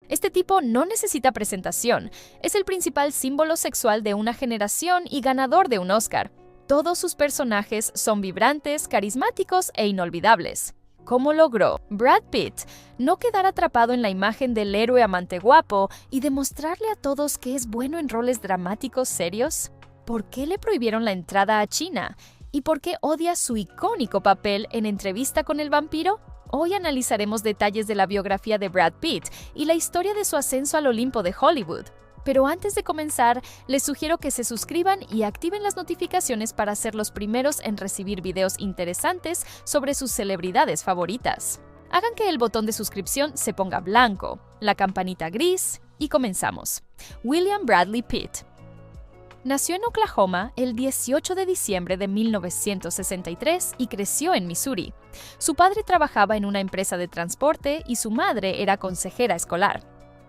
Este tipo no necesita presentación, es el principal símbolo sexual de una generación y ganador de un Oscar. Todos sus personajes son vibrantes, carismáticos e inolvidables. ¿Cómo logró Brad Pitt no quedar atrapado en la imagen del héroe amante guapo y demostrarle a todos que es bueno en roles dramáticos serios? ¿Por qué le prohibieron la entrada a China? ¿Y por qué odia su icónico papel en Entrevista con el vampiro? Hoy analizaremos detalles de la biografía de Brad Pitt y la historia de su ascenso al Olimpo de Hollywood. Pero antes de comenzar, les sugiero que se suscriban y activen las notificaciones para ser los primeros en recibir videos interesantes sobre sus celebridades favoritas. Hagan que el botón de suscripción se ponga blanco, la campanita gris y comenzamos. William Bradley Pitt nació en Oklahoma el 18 de diciembre de 1963 y creció en Missouri. Su padre trabajaba en una empresa de transporte y su madre era consejera escolar.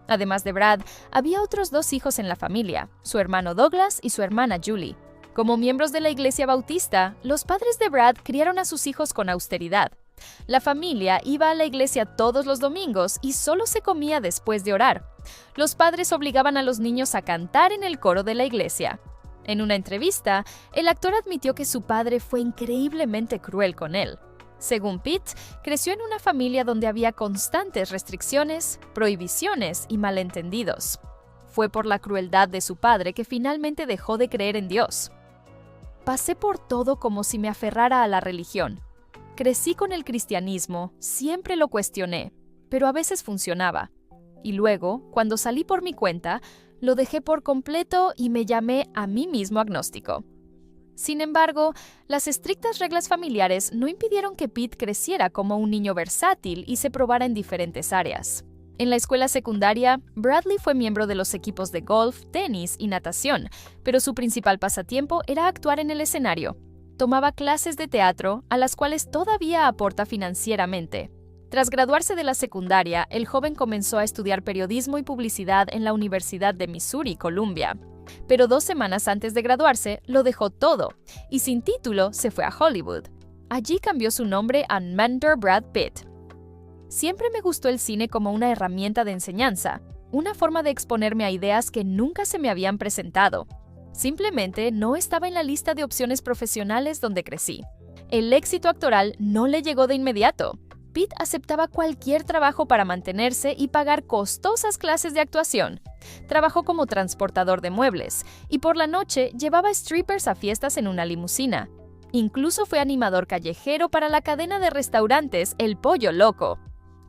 Además de Brad, había otros 2 hijos en la familia, su hermano Douglas y su hermana Julie. Como miembros de la Iglesia Bautista, los padres de Brad criaron a sus hijos con austeridad. La familia iba a la iglesia todos los domingos y solo se comía después de orar. Los padres obligaban a los niños a cantar en el coro de la iglesia. En una entrevista, el actor admitió que su padre fue increíblemente cruel con él. Según Pitt, creció en una familia donde había constantes restricciones, prohibiciones y malentendidos. Fue por la crueldad de su padre que finalmente dejó de creer en Dios. Pasé por todo como si me aferrara a la religión. Crecí con el cristianismo, siempre lo cuestioné, pero a veces funcionaba. Y luego, cuando salí por mi cuenta, lo dejé por completo y me llamé a mí mismo agnóstico. Sin embargo, las estrictas reglas familiares no impidieron que Pitt creciera como un niño versátil y se probara en diferentes áreas. En la escuela secundaria, Bradley fue miembro de los equipos de golf, tenis y natación, pero su principal pasatiempo era actuar en el escenario. Tomaba clases de teatro, a las cuales todavía aporta financieramente. Tras graduarse de la secundaria, el joven comenzó a estudiar periodismo y publicidad en la Universidad de Missouri-Columbia. Pero 2 semanas antes de graduarse, lo dejó todo, y sin título se fue a Hollywood. Allí cambió su nombre a Mentor Brad Pitt. Siempre me gustó el cine como una herramienta de enseñanza, una forma de exponerme a ideas que nunca se me habían presentado. Simplemente no estaba en la lista de opciones profesionales donde crecí. El éxito actoral no le llegó de inmediato. Pitt aceptaba cualquier trabajo para mantenerse y pagar costosas clases de actuación. Trabajó como transportador de muebles y por la noche llevaba strippers a fiestas en una limusina. Incluso fue animador callejero para la cadena de restaurantes El Pollo Loco.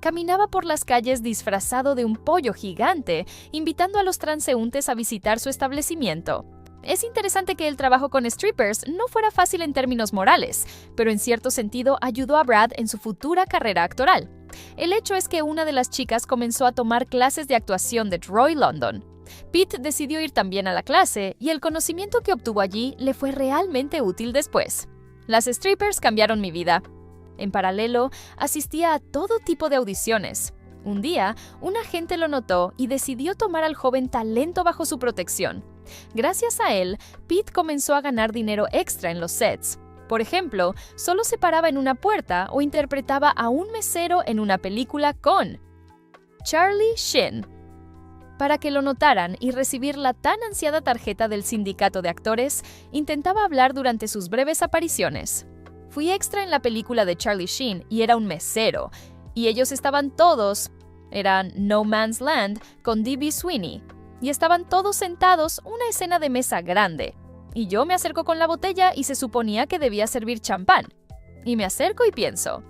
Caminaba por las calles disfrazado de un pollo gigante, invitando a los transeúntes a visitar su establecimiento. Es interesante que el trabajo con strippers no fuera fácil en términos morales, pero en cierto sentido ayudó a Brad en su futura carrera actoral. El hecho es que una de las chicas comenzó a tomar clases de actuación de Troy London. Pitt decidió ir también a la clase y el conocimiento que obtuvo allí le fue realmente útil después. Las strippers cambiaron mi vida. En paralelo, asistía a todo tipo de audiciones. Un día, un agente lo notó y decidió tomar al joven talento bajo su protección. Gracias a él, Pitt comenzó a ganar dinero extra en los sets. Por ejemplo, solo se paraba en una puerta o interpretaba a un mesero en una película con Charlie Sheen. Para que lo notaran y recibir la tan ansiada tarjeta del sindicato de actores, intentaba hablar durante sus breves apariciones. Fui extra en la película de Charlie Sheen y era un mesero, y ellos estaban todos, eran No Man's Land con D.B. Sweeney, y estaban todos sentados, una escena de mesa grande. Y yo me acerco con la botella y se suponía que debía servir champán. Y me acerco y pienso,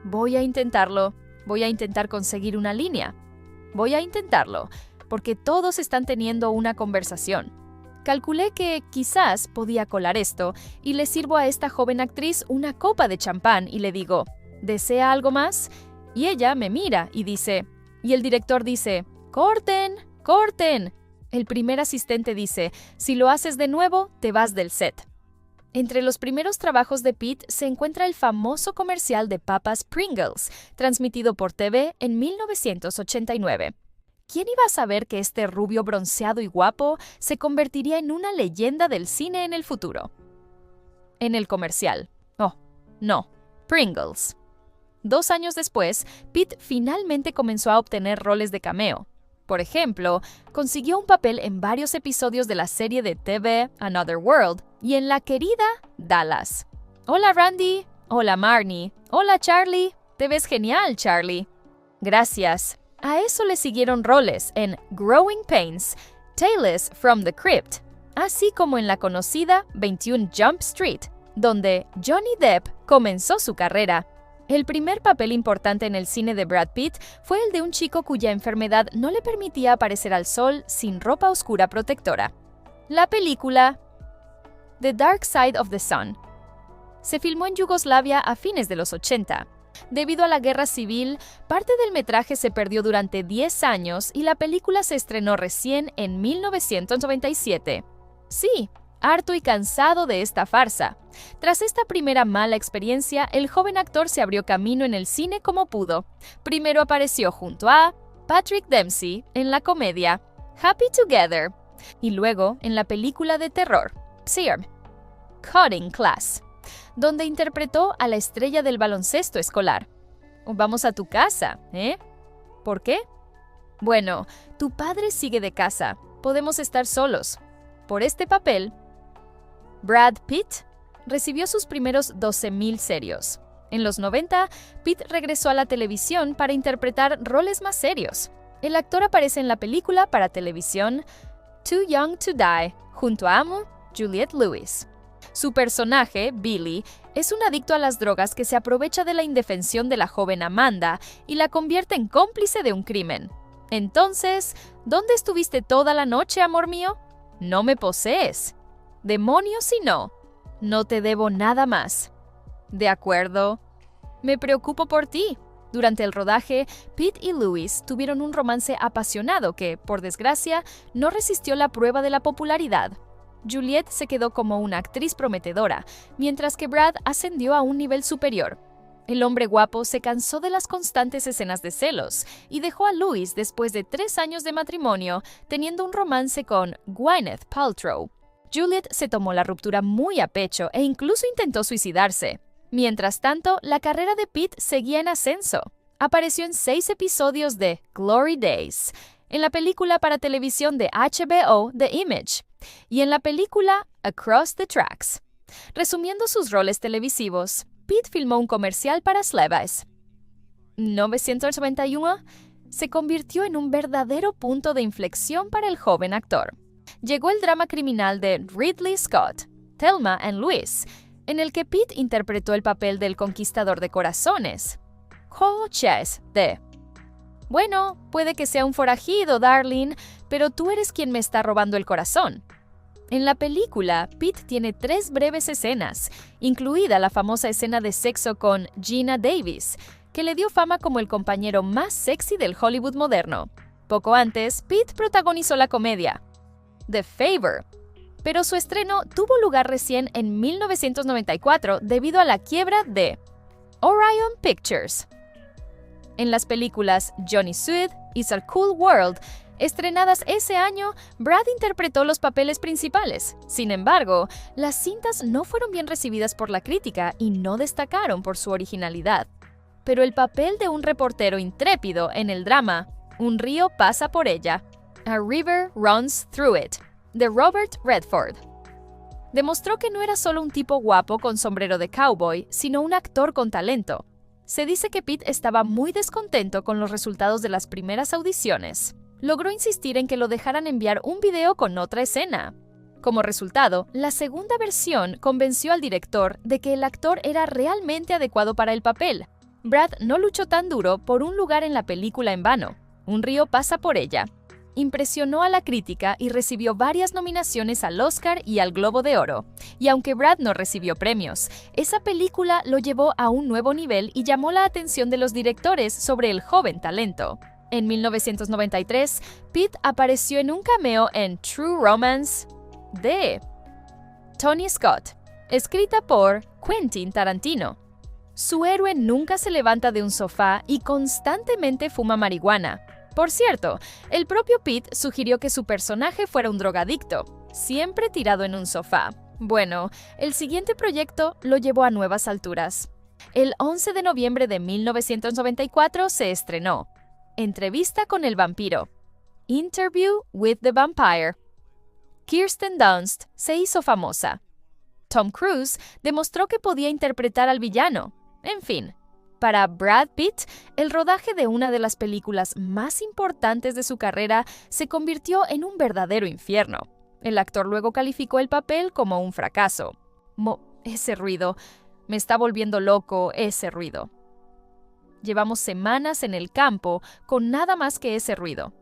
voy a intentarlo, voy a intentar conseguir una línea. Voy a intentarlo, porque todos están teniendo una conversación. Calculé que quizás podía colar esto y le sirvo a esta joven actriz una copa de champán y le digo, ¿desea algo más? Y ella me mira y dice, y el director dice, ¡corten! ¡Corten! El primer asistente dice, si lo haces de nuevo, te vas del set. Entre los primeros trabajos de Pitt se encuentra el famoso comercial de papas Pringles, transmitido por TV en 1989. ¿Quién iba a saber que este rubio bronceado y guapo se convertiría en una leyenda del cine en el futuro? En el comercial. Oh, no, Pringles. 2 años después, Pitt finalmente comenzó a obtener roles de cameo. Por ejemplo, consiguió un papel en varios episodios de la serie de TV Another World y en la querida Dallas. Hola Randy, hola Marnie, hola Charlie, te ves genial Charlie. Gracias. A eso le siguieron roles en Growing Pains, Tales from the Crypt, así como en la conocida 21 Jump Street, donde Johnny Depp comenzó su carrera. El primer papel importante en el cine de Brad Pitt fue el de un chico cuya enfermedad no le permitía aparecer al sol sin ropa oscura protectora. La película The Dark Side of the Sun se filmó en Yugoslavia a fines de los 80. Debido a la guerra civil, parte del metraje se perdió durante 10 años y la película se estrenó recién en 1997. Sí, harto y cansado de esta farsa. Tras esta primera mala experiencia, el joven actor se abrió camino en el cine como pudo. Primero apareció junto a Patrick Dempsey en la comedia Happy Together y luego en la película de terror Psyr, Cutting Class, donde interpretó a la estrella del baloncesto escolar. Vamos a tu casa, ¿eh? ¿Por qué? Bueno, tu padre sigue de casa. Podemos estar solos. Por este papel, Brad Pitt recibió sus primeros 12,000 serios. En los 90, Pitt regresó a la televisión para interpretar roles más serios. El actor aparece en la película para televisión Too Young to Die, junto a Juliette Lewis. Su personaje, Billy, es un adicto a las drogas que se aprovecha de la indefensión de la joven Amanda y la convierte en cómplice de un crimen. Entonces, ¿dónde estuviste toda la noche, amor mío? No me posees. Demonios si no. No te debo nada más. De acuerdo. Me preocupo por ti. Durante el rodaje, Pitt y Lewis tuvieron un romance apasionado que, por desgracia, no resistió la prueba de la popularidad. Juliette se quedó como una actriz prometedora, mientras que Brad ascendió a un nivel superior. El hombre guapo se cansó de las constantes escenas de celos y dejó a Lewis después de 3 años de matrimonio, teniendo un romance con Gwyneth Paltrow. Juliette se tomó la ruptura muy a pecho e incluso intentó suicidarse. Mientras tanto, la carrera de Pitt seguía en ascenso. Apareció en 6 episodios de Glory Days, en la película para televisión de HBO The Image, y en la película Across the Tracks. Resumiendo sus roles televisivos, Pitt filmó un comercial para Levi's. 1991 se convirtió en un verdadero punto de inflexión para el joven actor. Llegó el drama criminal de Ridley Scott, Thelma and Louise, en el que Pitt interpretó el papel del conquistador de corazones, Cole Chase, de bueno, puede que sea un forajido, darling, pero tú eres quien me está robando el corazón. En la película, Pitt tiene 3 breves escenas, incluida la famosa escena de sexo con Geena Davis, que le dio fama como el compañero más sexy del Hollywood moderno. Poco antes, Pitt protagonizó la comedia The Favor, pero su estreno tuvo lugar recién en 1994 debido a la quiebra de Orion Pictures. En las películas Johnny Suede y It's a Cool World, estrenadas ese año, Brad interpretó los papeles principales. Sin embargo, las cintas no fueron bien recibidas por la crítica y no destacaron por su originalidad. Pero el papel de un reportero intrépido en el drama Un río pasa por ella, A River Runs Through It, de Robert Redford, demostró que no era solo un tipo guapo con sombrero de cowboy, sino un actor con talento. Se dice que Pitt estaba muy descontento con los resultados de las primeras audiciones. Logró insistir en que lo dejaran enviar un video con otra escena. Como resultado, la segunda versión convenció al director de que el actor era realmente adecuado para el papel. Brad no luchó tan duro por un lugar en la película en vano. Un río pasa por ella. Impresionó a la crítica y recibió varias nominaciones al Oscar y al Globo de Oro. Y aunque Brad no recibió premios, esa película lo llevó a un nuevo nivel y llamó la atención de los directores sobre el joven talento. En 1993, Pitt apareció en un cameo en True Romance de Tony Scott, escrita por Quentin Tarantino. Su héroe nunca se levanta de un sofá y constantemente fuma marihuana. Por cierto, el propio Pitt sugirió que su personaje fuera un drogadicto, siempre tirado en un sofá. Bueno, el siguiente proyecto lo llevó a nuevas alturas. El 11 de noviembre de 1994 se estrenó Entrevista con el vampiro. Interview with the Vampire. Kirsten Dunst se hizo famosa. Tom Cruise demostró que podía interpretar al villano. En fin, para Brad Pitt, el rodaje de una de las películas más importantes de su carrera se convirtió en un verdadero infierno. El actor luego calificó el papel como un fracaso. Ese ruido. Me está volviendo loco ese ruido. Llevamos semanas en el campo con nada más que ese ruido.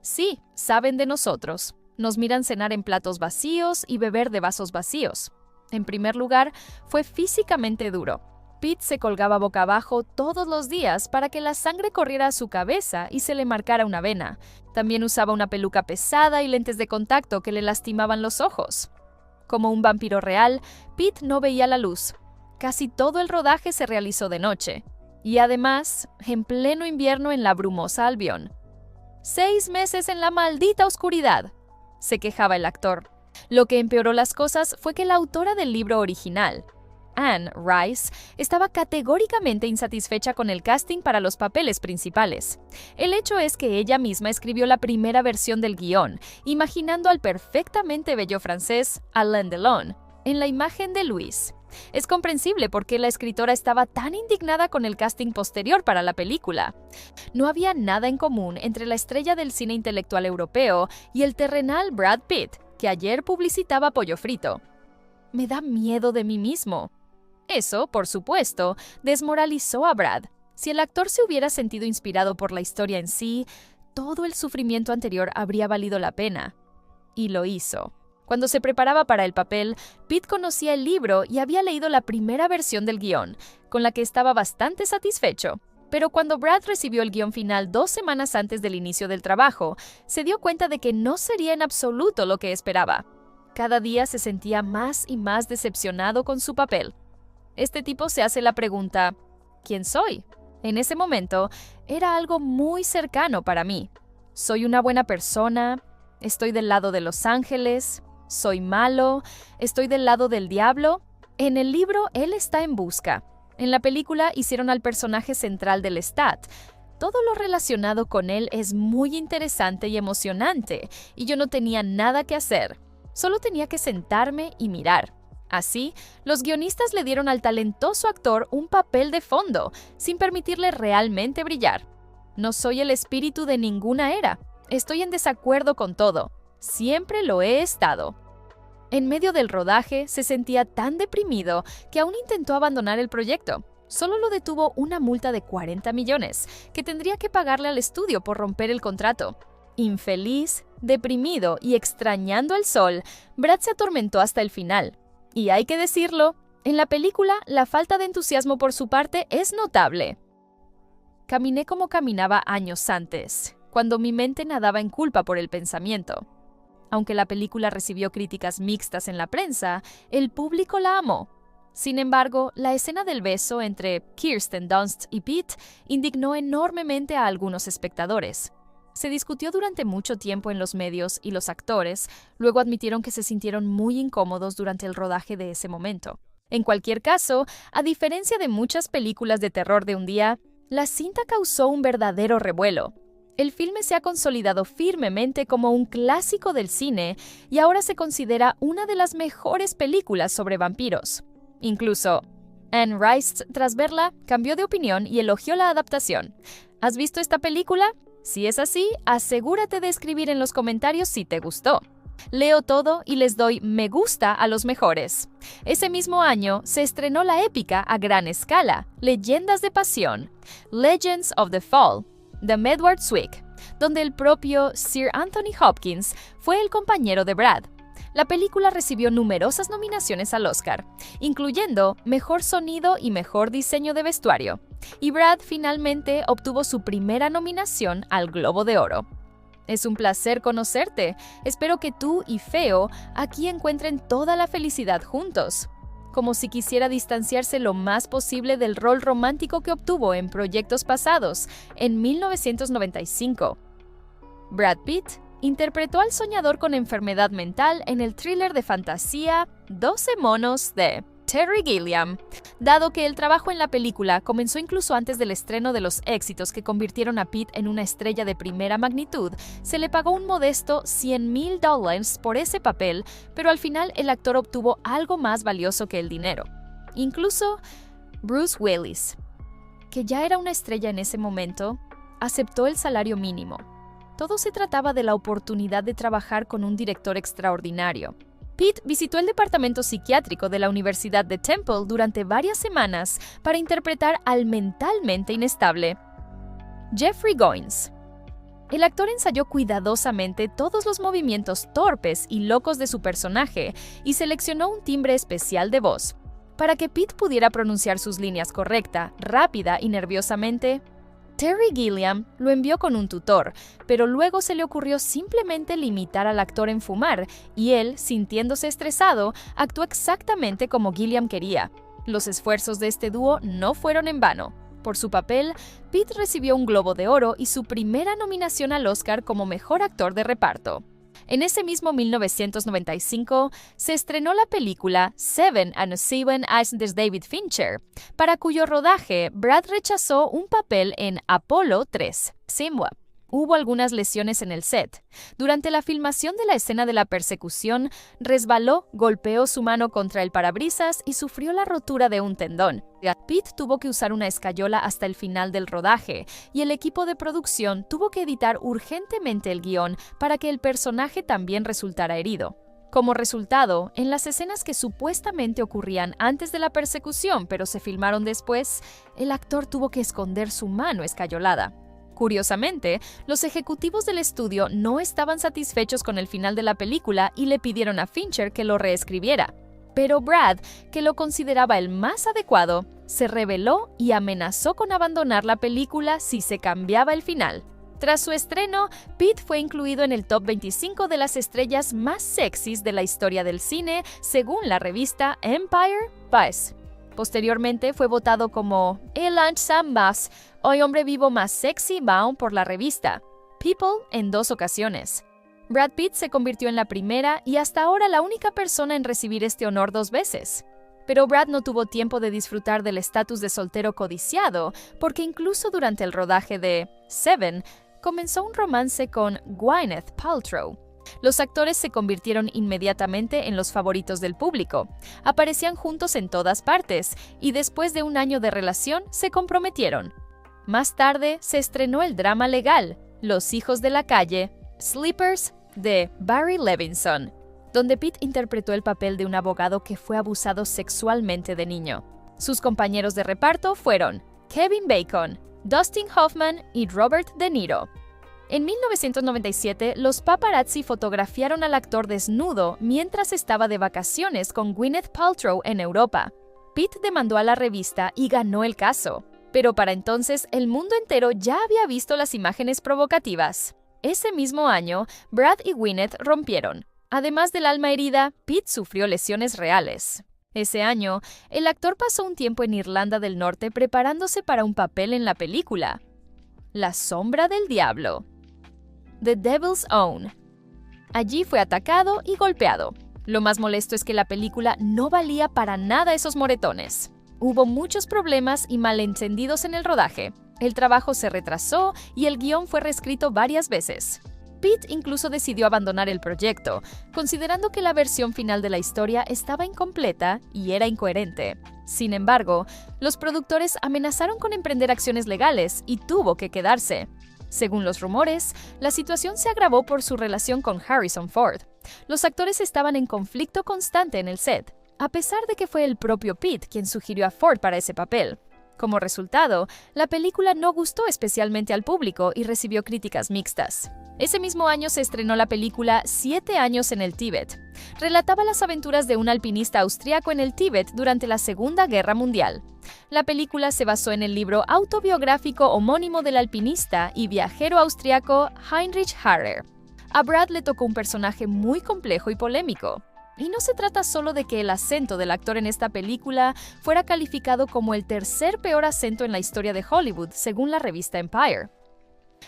Sí, saben de nosotros. Nos miran cenar en platos vacíos y beber de vasos vacíos. En primer lugar, fue físicamente duro. Pitt se colgaba boca abajo todos los días para que la sangre corriera a su cabeza y se le marcara una vena. También usaba una peluca pesada y lentes de contacto que le lastimaban los ojos. Como un vampiro real, Pitt no veía la luz. Casi todo el rodaje se realizó de noche. Y además, en pleno invierno en la brumosa Albion. 6 meses en la maldita oscuridad, se quejaba el actor. Lo que empeoró las cosas fue que la autora del libro original, Anne Rice, estaba categóricamente insatisfecha con el casting para los papeles principales. El hecho es que ella misma escribió la primera versión del guión, imaginando al perfectamente bello francés Alain Delon en la imagen de Louis. Es comprensible por qué la escritora estaba tan indignada con el casting posterior para la película. No había nada en común entre la estrella del cine intelectual europeo y el terrenal Brad Pitt, que ayer publicitaba pollo frito. Me da miedo de mí mismo. Eso, por supuesto, desmoralizó a Brad. Si el actor se hubiera sentido inspirado por la historia en sí, todo el sufrimiento anterior habría valido la pena. Y lo hizo. Cuando se preparaba para el papel, Pitt conocía el libro y había leído la primera versión del guión, con la que estaba bastante satisfecho. Pero cuando Brad recibió el guión final 2 semanas antes del inicio del trabajo, se dio cuenta de que no sería en absoluto lo que esperaba. Cada día se sentía más y más decepcionado con su papel. Este tipo se hace la pregunta, ¿quién soy? En ese momento, era algo muy cercano para mí. ¿Soy una buena persona? ¿Estoy del lado de los ángeles? ¿Soy malo? ¿Estoy del lado del diablo? En el libro, él está en busca. En la película hicieron al personaje central del Lestat. Todo lo relacionado con él es muy interesante y emocionante, y yo no tenía nada que hacer. Solo tenía que sentarme y mirar. Así, los guionistas le dieron al talentoso actor un papel de fondo, sin permitirle realmente brillar. No soy el espíritu de ninguna era. Estoy en desacuerdo con todo. Siempre lo he estado. En medio del rodaje, se sentía tan deprimido que aún intentó abandonar el proyecto. Solo lo detuvo una multa de 40 millones, que tendría que pagarle al estudio por romper el contrato. Infeliz, deprimido y extrañando el sol, Brad se atormentó hasta el final. Y hay que decirlo, en la película la falta de entusiasmo por su parte es notable. Caminé como caminaba años antes, cuando mi mente nadaba en culpa por el pensamiento. Aunque la película recibió críticas mixtas en la prensa, el público la amó. Sin embargo, la escena del beso entre Kirsten Dunst y Pitt indignó enormemente a algunos espectadores. Se discutió durante mucho tiempo en los medios y los actores luego admitieron que se sintieron muy incómodos durante el rodaje de ese momento. En cualquier caso, a diferencia de muchas películas de terror de un día, la cinta causó un verdadero revuelo. El filme se ha consolidado firmemente como un clásico del cine y ahora se considera una de las mejores películas sobre vampiros. Incluso, Anne Rice, tras verla, cambió de opinión y elogió la adaptación. ¿Has visto esta película? Si es así, asegúrate de escribir en los comentarios si te gustó. Leo todo y les doy me gusta a los mejores. Ese mismo año se estrenó la épica a gran escala, Leyendas de Pasión, Legends of the Fall, de Edward Zwick, donde el propio Sir Anthony Hopkins fue el compañero de Brad. La película recibió numerosas nominaciones al Oscar, incluyendo Mejor Sonido y Mejor Diseño de Vestuario, y Brad finalmente obtuvo su primera nominación al Globo de Oro. Es un placer conocerte. Espero que tú y Feo aquí encuentren toda la felicidad juntos. Como si quisiera distanciarse lo más posible del rol romántico que obtuvo en proyectos pasados, en 1995. Brad Pitt interpretó al soñador con enfermedad mental en el thriller de fantasía 12 monos de Terry Gilliam. Dado que el trabajo en la película comenzó incluso antes del estreno de los éxitos que convirtieron a Pitt en una estrella de primera magnitud, se le pagó un modesto $100,000 por ese papel, pero al final el actor obtuvo algo más valioso que el dinero. Incluso Bruce Willis, que ya era una estrella en ese momento, aceptó el salario mínimo. Todo se trataba de la oportunidad de trabajar con un director extraordinario. Pitt visitó el departamento psiquiátrico de la Universidad de Temple durante varias semanas para interpretar al mentalmente inestable Jeffrey Goins. El actor ensayó cuidadosamente todos los movimientos torpes y locos de su personaje y seleccionó un timbre especial de voz. Para que Pitt pudiera pronunciar sus líneas correcta, rápida y nerviosamente, Terry Gilliam lo envió con un tutor, pero luego se le ocurrió simplemente limitar al actor en fumar, y él, sintiéndose estresado, actuó exactamente como Gilliam quería. Los esfuerzos de este dúo no fueron en vano. Por su papel, Pitt recibió un Globo de Oro y su primera nominación al Oscar como mejor actor de reparto. En ese mismo 1995 se estrenó la película Seven and Seven de David Fincher, para cuyo rodaje Brad rechazó un papel en Apolo 3, Simba. Hubo algunas lesiones en el set. Durante la filmación de la escena de la persecución, resbaló, golpeó su mano contra el parabrisas y sufrió la rotura de un tendón. Pitt tuvo que usar una escayola hasta el final del rodaje, y el equipo de producción tuvo que editar urgentemente el guión para que el personaje también resultara herido. Como resultado, en las escenas que supuestamente ocurrían antes de la persecución pero se filmaron después, el actor tuvo que esconder su mano escayolada. Curiosamente, los ejecutivos del estudio no estaban satisfechos con el final de la película y le pidieron a Fincher que lo reescribiera. Pero Brad, que lo consideraba el más adecuado, se rebeló y amenazó con abandonar la película si se cambiaba el final. Tras su estreno, Pitt fue incluido en el top 25 de las estrellas más sexys de la historia del cine, según la revista Empire Vice. Posteriormente fue votado como el Sambas, hoy hombre vivo más sexy bound por la revista People en 2 ocasiones. Brad Pitt se convirtió en la primera y hasta ahora la única persona en recibir este honor 2 veces. Pero Brad no tuvo tiempo de disfrutar del estatus de soltero codiciado, porque incluso durante el rodaje de Seven, comenzó un romance con Gwyneth Paltrow. Los actores se convirtieron inmediatamente en los favoritos del público. Aparecían juntos en todas partes y después de un año de relación se comprometieron. Más tarde se estrenó el drama legal Los hijos de la calle, Sleepers, de Barry Levinson, donde Pitt interpretó el papel de un abogado que fue abusado sexualmente de niño. Sus compañeros de reparto fueron Kevin Bacon, Dustin Hoffman y Robert De Niro. En 1997, los paparazzi fotografiaron al actor desnudo mientras estaba de vacaciones con Gwyneth Paltrow en Europa. Pitt demandó a la revista y ganó el caso, pero para entonces el mundo entero ya había visto las imágenes provocativas. Ese mismo año, Brad y Gwyneth rompieron. Además del alma herida, Pitt sufrió lesiones reales. Ese año, el actor pasó un tiempo en Irlanda del Norte preparándose para un papel en la película La sombra del diablo, The Devil's Own. Allí fue atacado y golpeado. Lo más molesto es que la película no valía para nada esos moretones. Hubo muchos problemas y malentendidos en el rodaje. El trabajo se retrasó y el guión fue reescrito varias veces. Pitt incluso decidió abandonar el proyecto, considerando que la versión final de la historia estaba incompleta y era incoherente. Sin embargo, los productores amenazaron con emprender acciones legales y tuvo que quedarse. Según los rumores, la situación se agravó por su relación con Harrison Ford. Los actores estaban en conflicto constante en el set, a pesar de que fue el propio Pitt quien sugirió a Ford para ese papel. Como resultado, la película no gustó especialmente al público y recibió críticas mixtas. Ese mismo año se estrenó la película 7 años en el Tíbet. Relataba las aventuras de un alpinista austriaco en el Tíbet durante la Segunda Guerra Mundial. La película se basó en el libro autobiográfico homónimo del alpinista y viajero austriaco Heinrich Harrer. A Brad le tocó un personaje muy complejo y polémico. Y no se trata solo de que el acento del actor en esta película fuera calificado como el 3er peor acento en la historia de Hollywood, según la revista Empire.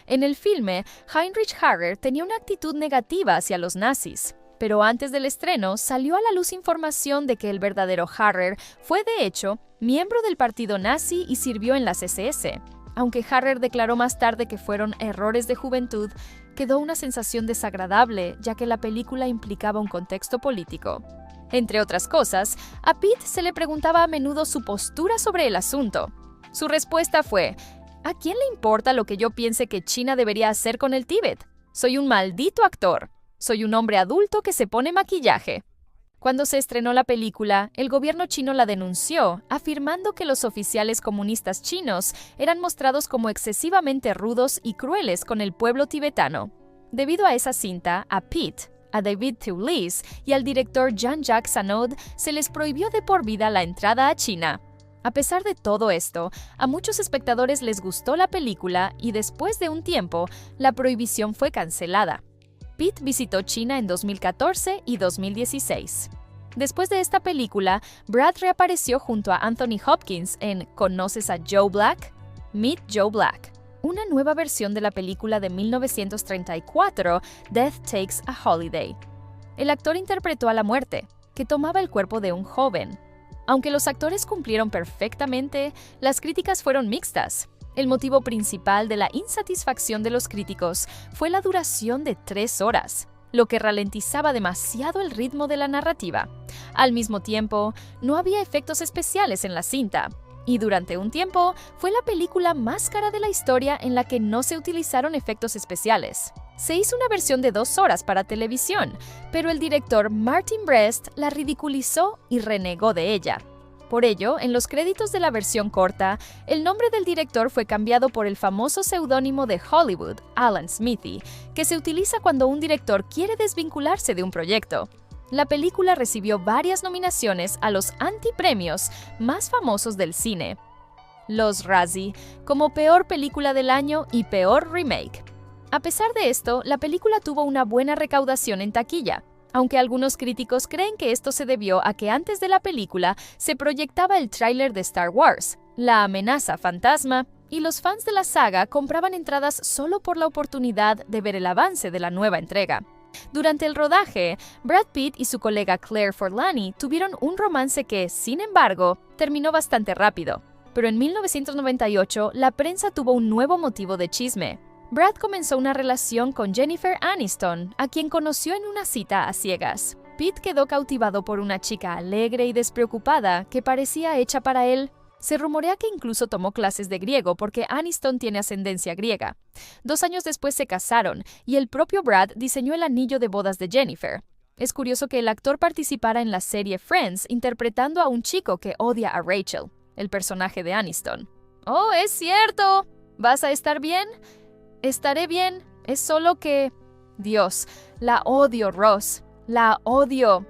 En el filme, Heinrich Harrer tenía una actitud negativa hacia los nazis. Pero antes del estreno salió a la luz información de que el verdadero Harrer fue de hecho miembro del partido nazi y sirvió en las SS. Aunque Harrer declaró más tarde que fueron errores de juventud, quedó una sensación desagradable ya que la película implicaba un contexto político. Entre otras cosas, a Pitt se le preguntaba a menudo su postura sobre el asunto. Su respuesta fue: ¿a quién le importa lo que yo piense que China debería hacer con el Tíbet? Soy un maldito actor. Soy un hombre adulto que se pone maquillaje. Cuando se estrenó la película, el gobierno chino la denunció, afirmando que los oficiales comunistas chinos eran mostrados como excesivamente rudos y crueles con el pueblo tibetano. Debido a esa cinta, a Pitt, a David Thewlis y al director Jean-Jacques Sanaud se les prohibió de por vida la entrada a China. A pesar de todo esto, a muchos espectadores les gustó la película y después de un tiempo, la prohibición fue cancelada. Pitt visitó China en 2014 y 2016. Después de esta película, Brad reapareció junto a Anthony Hopkins en ¿Conoces a Joe Black? Meet Joe Black, una nueva versión de la película de 1934, Death Takes a Holiday. El actor interpretó a la muerte, que tomaba el cuerpo de un joven. Aunque los actores cumplieron perfectamente, las críticas fueron mixtas. El motivo principal de la insatisfacción de los críticos fue la duración de 3 horas, lo que ralentizaba demasiado el ritmo de la narrativa. Al mismo tiempo, no había efectos especiales en la cinta, y durante un tiempo fue la película más cara de la historia en la que no se utilizaron efectos especiales. Se hizo una versión de 2 horas para televisión, pero el director Martin Brest la ridiculizó y renegó de ella. Por ello, en los créditos de la versión corta, el nombre del director fue cambiado por el famoso seudónimo de Hollywood, Alan Smithee, que se utiliza cuando un director quiere desvincularse de un proyecto. La película recibió varias nominaciones a los antipremios más famosos del cine: los Razzie, como Peor Película del Año y Peor Remake. A pesar de esto, la película tuvo una buena recaudación en taquilla, aunque algunos críticos creen que esto se debió a que antes de la película se proyectaba el tráiler de Star Wars, La amenaza fantasma, y los fans de la saga compraban entradas solo por la oportunidad de ver el avance de la nueva entrega. Durante el rodaje, Brad Pitt y su colega Claire Forlani tuvieron un romance que, sin embargo, terminó bastante rápido. Pero en 1998, la prensa tuvo un nuevo motivo de chisme. Brad comenzó una relación con Jennifer Aniston, a quien conoció en una cita a ciegas. Pitt quedó cautivado por una chica alegre y despreocupada que parecía hecha para él. Se rumorea que incluso tomó clases de griego porque Aniston tiene ascendencia griega. 2 años después se casaron y el propio Brad diseñó el anillo de bodas de Jennifer. Es curioso que el actor participara en la serie Friends interpretando a un chico que odia a Rachel, el personaje de Aniston. ¡Oh, es cierto! ¿Vas a estar bien? Estaré bien, es solo que... Dios, la odio, Ross, la odio.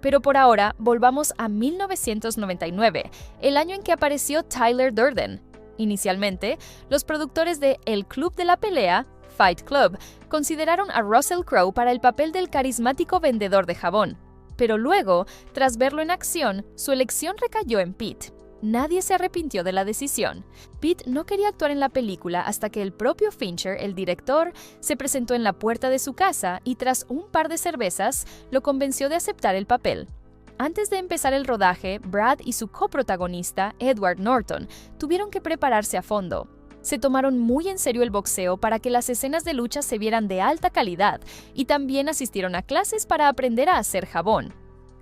Pero por ahora, volvamos a 1999, el año en que apareció Tyler Durden. Inicialmente, los productores de El Club de la Pelea, Fight Club, consideraron a Russell Crowe para el papel del carismático vendedor de jabón. Pero luego, tras verlo en acción, su elección recayó en Pitt. Nadie se arrepintió de la decisión. Pitt no quería actuar en la película hasta que el propio Fincher, el director, se presentó en la puerta de su casa y tras un par de cervezas, lo convenció de aceptar el papel. Antes de empezar el rodaje, Brad y su coprotagonista, Edward Norton, tuvieron que prepararse a fondo. Se tomaron muy en serio el boxeo para que las escenas de lucha se vieran de alta calidad y también asistieron a clases para aprender a hacer jabón.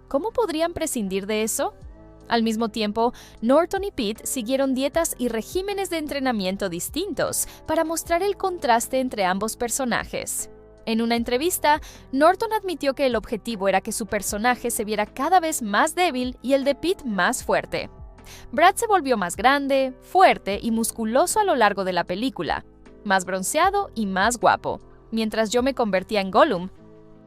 ¿Cómo podrían prescindir de eso? Al mismo tiempo, Norton y Pitt siguieron dietas y regímenes de entrenamiento distintos para mostrar el contraste entre ambos personajes. En una entrevista, Norton admitió que el objetivo era que su personaje se viera cada vez más débil y el de Pitt más fuerte. Brad se volvió más grande, fuerte y musculoso a lo largo de la película, más bronceado y más guapo, mientras yo me convertía en Gollum.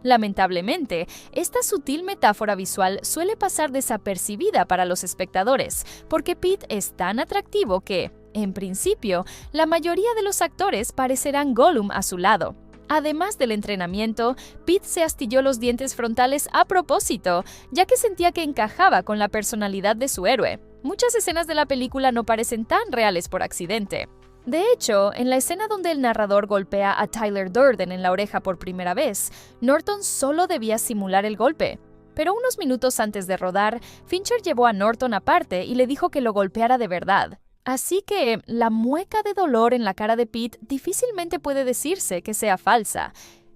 Lamentablemente, esta sutil metáfora visual suele pasar desapercibida para los espectadores, porque Pitt es tan atractivo que, en principio, la mayoría de los actores parecerán Gollum a su lado. Además del entrenamiento, Pitt se astilló los dientes frontales a propósito, ya que sentía que encajaba con la personalidad de su héroe. Muchas escenas de la película no parecen tan reales por accidente. De hecho, en la escena donde el narrador golpea a Tyler Durden en la oreja por primera vez, Norton solo debía simular el golpe. Pero unos minutos antes de rodar, Fincher llevó a Norton aparte y le dijo que lo golpeara de verdad. Así que la mueca de dolor en la cara de Pete difícilmente puede decirse que sea falsa.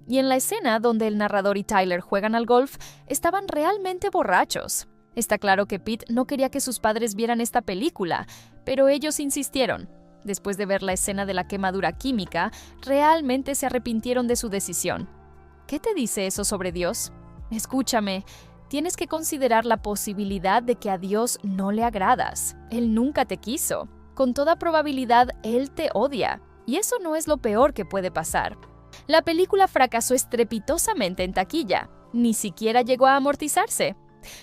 Y en la escena donde el narrador y Tyler juegan al golf, estaban realmente borrachos. Está claro que Pete no quería que sus padres vieran esta película, pero ellos insistieron. Después de ver la escena de la quemadura química, realmente se arrepintieron de su decisión. ¿Qué te dice eso sobre Dios? Escúchame, tienes que considerar la posibilidad de que a Dios no le agradas. Él nunca te quiso. Con toda probabilidad, Él te odia. Y eso no es lo peor que puede pasar. La película fracasó estrepitosamente en taquilla. Ni siquiera llegó a amortizarse.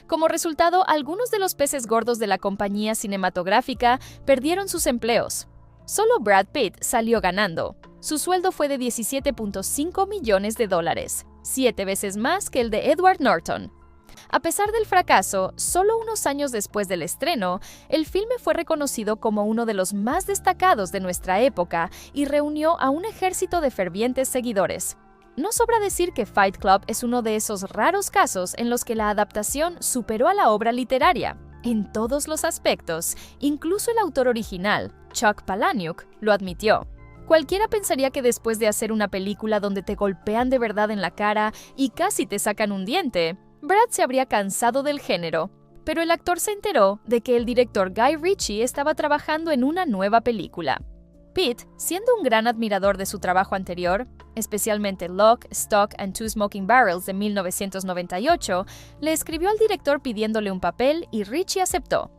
Como resultado, algunos de los peces gordos de la compañía cinematográfica perdieron sus empleos. Solo Brad Pitt salió ganando. Su sueldo fue de $17.5 millones, 7 veces más que el de Edward Norton. A pesar del fracaso, solo unos años después del estreno, el filme fue reconocido como uno de los más destacados de nuestra época y reunió a un ejército de fervientes seguidores. No sobra decir que Fight Club es uno de esos raros casos en los que la adaptación superó a la obra literaria. En todos los aspectos, incluso el autor original, Chuck Palahniuk, lo admitió. Cualquiera pensaría que después de hacer una película donde te golpean de verdad en la cara y casi te sacan un diente, Brad se habría cansado del género. Pero el actor se enteró de que el director Guy Ritchie estaba trabajando en una nueva película. Pitt, siendo un gran admirador de su trabajo anterior, especialmente Lock, Stock and Two Smoking Barrels de 1998, le escribió al director pidiéndole un papel y Ritchie aceptó.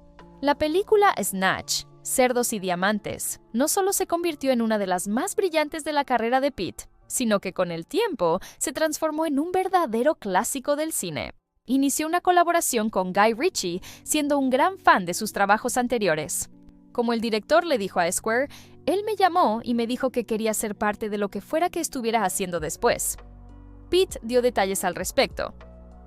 La película Snatch, Cerdos y Diamantes, no solo se convirtió en una de las más brillantes de la carrera de Pitt, sino que con el tiempo se transformó en un verdadero clásico del cine. Inició una colaboración con Guy Ritchie, siendo un gran fan de sus trabajos anteriores. Como el director le dijo a Esquire, él me llamó y me dijo que quería ser parte de lo que fuera que estuviera haciendo después. Pitt dio detalles al respecto.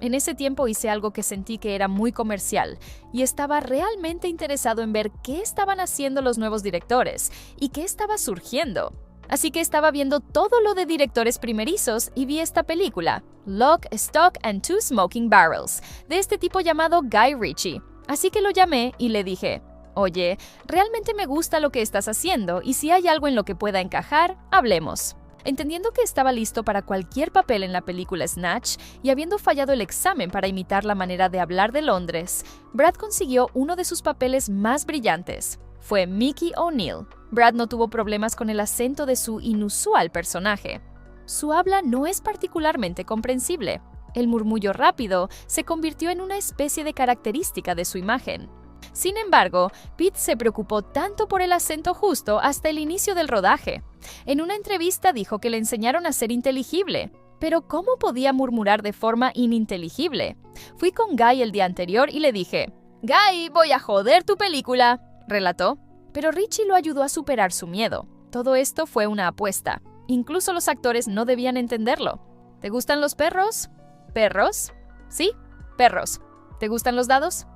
En ese tiempo hice algo que sentí que era muy comercial y estaba realmente interesado en ver qué estaban haciendo los nuevos directores y qué estaba surgiendo. Así que estaba viendo todo lo de directores primerizos y vi esta película, Lock, Stock and Two Smoking Barrels, de este tipo llamado Guy Ritchie. Así que lo llamé y le dije, oye, realmente me gusta lo que estás haciendo y si hay algo en lo que pueda encajar, hablemos. Entendiendo que estaba listo para cualquier papel en la película Snatch y habiendo fallado el examen para imitar la manera de hablar de Londres, Brad consiguió uno de sus papeles más brillantes. Fue Mickey O'Neill. Brad no tuvo problemas con el acento de su inusual personaje. Su habla no es particularmente comprensible. El murmullo rápido se convirtió en una especie de característica de su imagen. Sin embargo, Pitt se preocupó tanto por el acento justo hasta el inicio del rodaje. En una entrevista dijo que le enseñaron a ser inteligible. Pero ¿cómo podía murmurar de forma ininteligible? Fui con Guy el día anterior y le dije, «Guy, voy a joder tu película», relató. Pero Ritchie lo ayudó a superar su miedo. Todo esto fue una apuesta. Incluso los actores no debían entenderlo. ¿Te gustan los perros? ¿Perros? Sí, perros. ¿Te gustan los dados?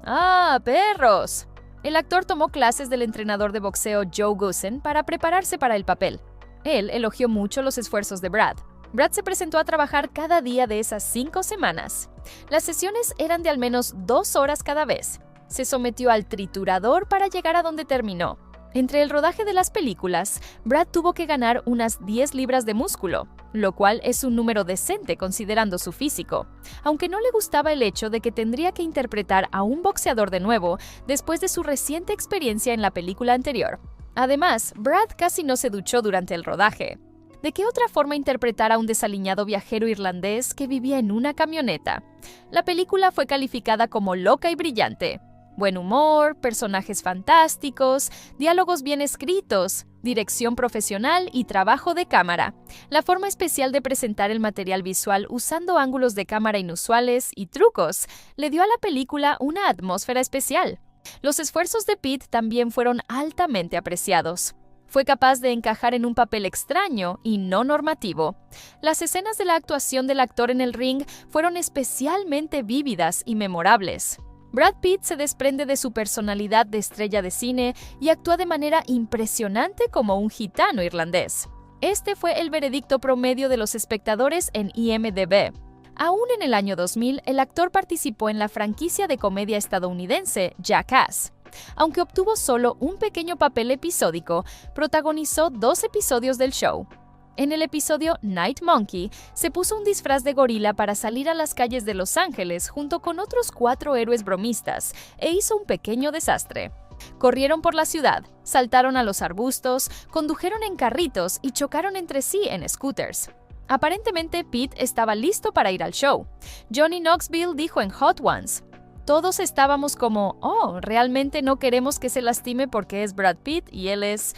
¡Ah, perros! El actor tomó clases del entrenador de boxeo Joe Goosen para prepararse para el papel. Él elogió mucho los esfuerzos de Brad. Brad se presentó a trabajar cada día de esas 5 semanas. Las sesiones eran de al menos 2 horas cada vez. Se sometió al triturador para llegar a donde terminó. Entre el rodaje de las películas, Brad tuvo que ganar unas 10 libras de músculo, lo cual es un número decente considerando su físico, aunque no le gustaba el hecho de que tendría que interpretar a un boxeador de nuevo después de su reciente experiencia en la película anterior. Además, Brad casi no se duchó durante el rodaje. ¿De qué otra forma interpretar a un desaliñado viajero irlandés que vivía en una camioneta? La película fue calificada como loca y brillante. Buen humor, personajes fantásticos, diálogos bien escritos, dirección profesional y trabajo de cámara. La forma especial de presentar el material visual usando ángulos de cámara inusuales y trucos le dio a la película una atmósfera especial. Los esfuerzos de Pitt también fueron altamente apreciados. Fue capaz de encajar en un papel extraño y no normativo. Las escenas de la actuación del actor en el ring fueron especialmente vívidas y memorables. Brad Pitt se desprende de su personalidad de estrella de cine y actúa de manera impresionante como un gitano irlandés. Este fue el veredicto promedio de los espectadores en IMDb. Aún en el año 2000, el actor participó en la franquicia de comedia estadounidense Jackass. Aunque obtuvo solo un pequeño papel episódico, protagonizó 2 episodios del show. En el episodio Night Monkey, se puso un disfraz de gorila para salir a las calles de Los Ángeles junto con otros 4 héroes bromistas e hizo un pequeño desastre. Corrieron por la ciudad, saltaron a los arbustos, condujeron en carritos y chocaron entre sí en scooters. Aparentemente, Pitt estaba listo para ir al show. Johnny Knoxville dijo en Hot Ones: "Todos estábamos como, realmente no queremos que se lastime porque es Brad Pitt y él es..."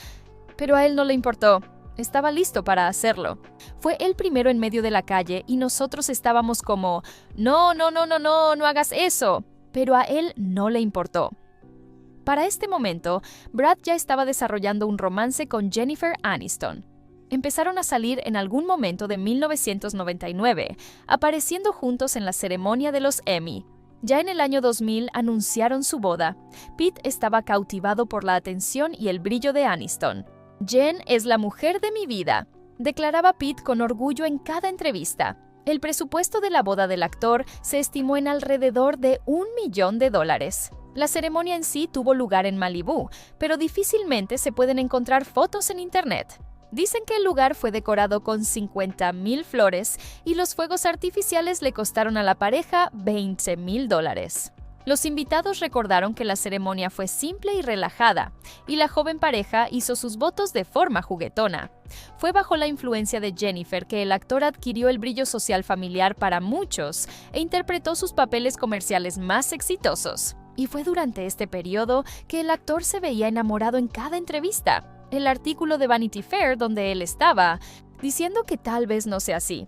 Pero a él no le importó. Estaba listo para hacerlo. Fue el primero en medio de la calle y nosotros estábamos como, no hagas eso. Pero a él no le importó. Para este momento, Brad ya estaba desarrollando un romance con Jennifer Aniston. Empezaron a salir en algún momento de 1999, apareciendo juntos en la ceremonia de los Emmy. Ya en el año 2000 anunciaron su boda. Pitt estaba cautivado por la atención y el brillo de Aniston. "Jen es la mujer de mi vida", declaraba Pitt con orgullo en cada entrevista. El presupuesto de la boda del actor se estimó en alrededor de $1 millón. La ceremonia en sí tuvo lugar en Malibú, pero difícilmente se pueden encontrar fotos en internet. Dicen que el lugar fue decorado con 50,000 flores y los fuegos artificiales le costaron a la pareja $20,000. Los invitados recordaron que la ceremonia fue simple y relajada, y la joven pareja hizo sus votos de forma juguetona. Fue bajo la influencia de Jennifer que el actor adquirió el brillo social familiar para muchos e interpretó sus papeles comerciales más exitosos. Y fue durante este periodo que el actor se veía enamorado en cada entrevista. El artículo de Vanity Fair donde él estaba, diciendo que tal vez no sea así.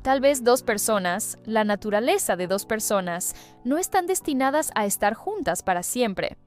Tal vez 2 personas, la naturaleza de 2 personas, no están destinadas a estar juntas para siempre.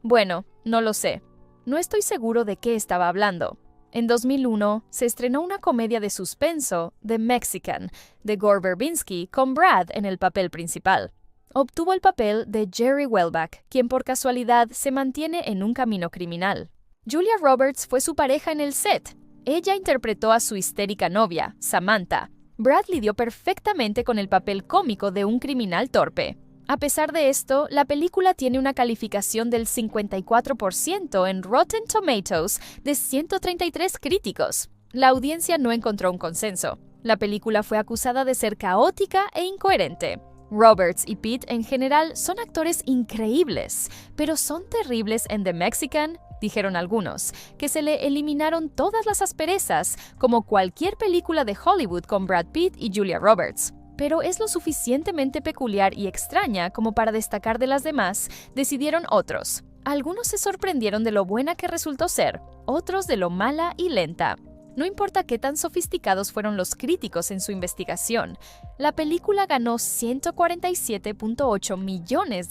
Bueno, no lo sé. No estoy seguro de qué estaba hablando. En 2001 se estrenó una comedia de suspenso, The Mexican, de Gore Verbinski, con Brad en el papel principal. Obtuvo el papel de Jerry Welback, quien por casualidad se mantiene en un camino criminal. Julia Roberts fue su pareja en el set. Ella interpretó a su histérica novia, Samantha. Brad lidió perfectamente con el papel cómico de un criminal torpe. A pesar de esto, la película tiene una calificación del 54% en Rotten Tomatoes de 133 críticos. La audiencia no encontró un consenso. La película fue acusada de ser caótica e incoherente. Roberts y Pitt en general son actores increíbles, pero son terribles en The Mexican, dijeron algunos, que se le eliminaron todas las asperezas, como cualquier película de Hollywood con Brad Pitt y Julia Roberts. Pero es lo suficientemente peculiar y extraña como para destacar de las demás, decidieron otros. Algunos se sorprendieron de lo buena que resultó ser, otros de lo mala y lenta. No importa qué tan sofisticados fueron los críticos en su investigación, la película ganó $147.8 millones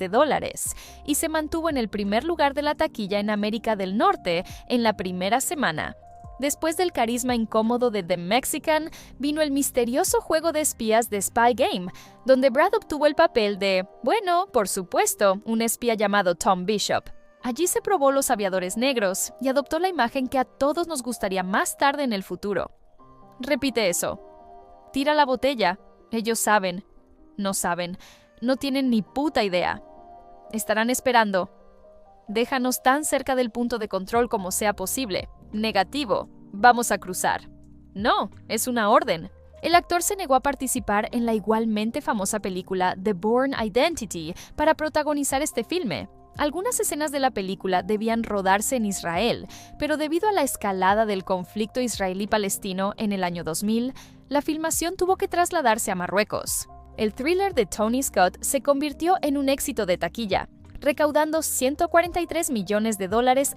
y se mantuvo en el primer lugar de la taquilla en América del Norte en la primera semana. Después del carisma incómodo de The Mexican, vino el misterioso juego de espías de Spy Game, donde Brad obtuvo el papel de, por supuesto, un espía llamado Tom Bishop. Allí se probó los aviadores negros y adoptó la imagen que a todos nos gustaría más tarde en el futuro. Repite eso. Tira la botella. Ellos saben. No saben. No tienen ni puta idea. Estarán esperando. Déjanos tan cerca del punto de control como sea posible. Negativo. Vamos a cruzar. No, es una orden. El actor se negó a participar en la igualmente famosa película The Bourne Identity para protagonizar este filme. Algunas escenas de la película debían rodarse en Israel, pero debido a la escalada del conflicto israelí-palestino en el año 2000, la filmación tuvo que trasladarse a Marruecos. El thriller de Tony Scott se convirtió en un éxito de taquilla, recaudando $143 millones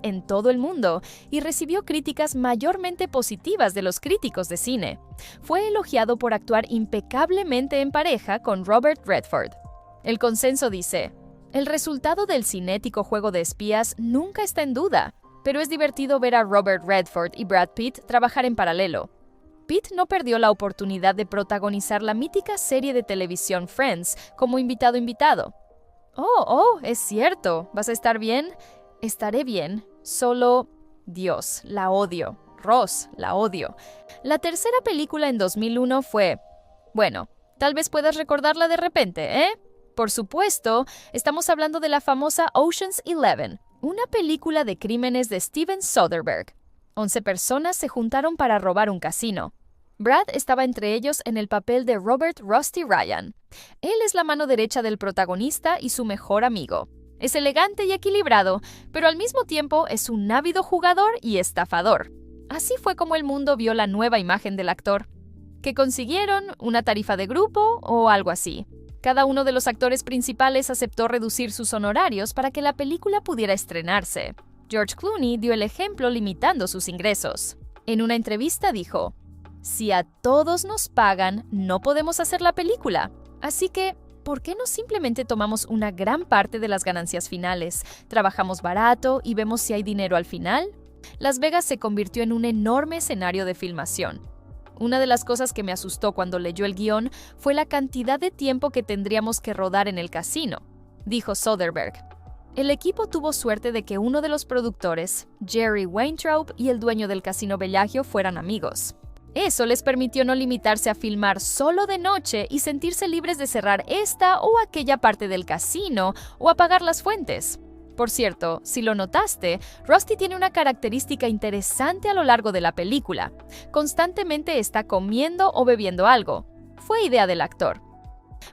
en todo el mundo y recibió críticas mayormente positivas de los críticos de cine. Fue elogiado por actuar impecablemente en pareja con Robert Redford. El consenso dice: el resultado del cinético juego de espías nunca está en duda, pero es divertido ver a Robert Redford y Brad Pitt trabajar en paralelo. Pitt no perdió la oportunidad de protagonizar la mítica serie de televisión Friends como invitado. Es cierto. ¿Vas a estar bien? Estaré bien. Solo Dios, la odio. Ross, la odio. La tercera película en 2001 fue... Bueno, tal vez puedas recordarla de repente, ¿eh? Por supuesto, estamos hablando de la famosa Ocean's 11, una película de crímenes de Steven Soderbergh. 11 personas se juntaron para robar un casino. Brad estaba entre ellos en el papel de Robert Rusty Ryan. Él es la mano derecha del protagonista y su mejor amigo. Es elegante y equilibrado, pero al mismo tiempo es un ávido jugador y estafador. Así fue como el mundo vio la nueva imagen del actor. ¿Qué consiguieron? ¿Una tarifa de grupo o algo así? Cada uno de los actores principales aceptó reducir sus honorarios para que la película pudiera estrenarse. George Clooney dio el ejemplo limitando sus ingresos. En una entrevista dijo: "Si a todos nos pagan, no podemos hacer la película. Así que, ¿por qué no simplemente tomamos una gran parte de las ganancias finales? Trabajamos barato y vemos si hay dinero al final". Las Vegas se convirtió en un enorme escenario de filmación. Una de las cosas que me asustó cuando leyó el guión fue la cantidad de tiempo que tendríamos que rodar en el casino, dijo Soderbergh. El equipo tuvo suerte de que uno de los productores, Jerry Weintraub, y el dueño del Casino Bellagio fueran amigos. Eso les permitió no limitarse a filmar solo de noche y sentirse libres de cerrar esta o aquella parte del casino o apagar las fuentes. Por cierto, si lo notaste, Rusty tiene una característica interesante a lo largo de la película. Constantemente está comiendo o bebiendo algo. Fue idea del actor.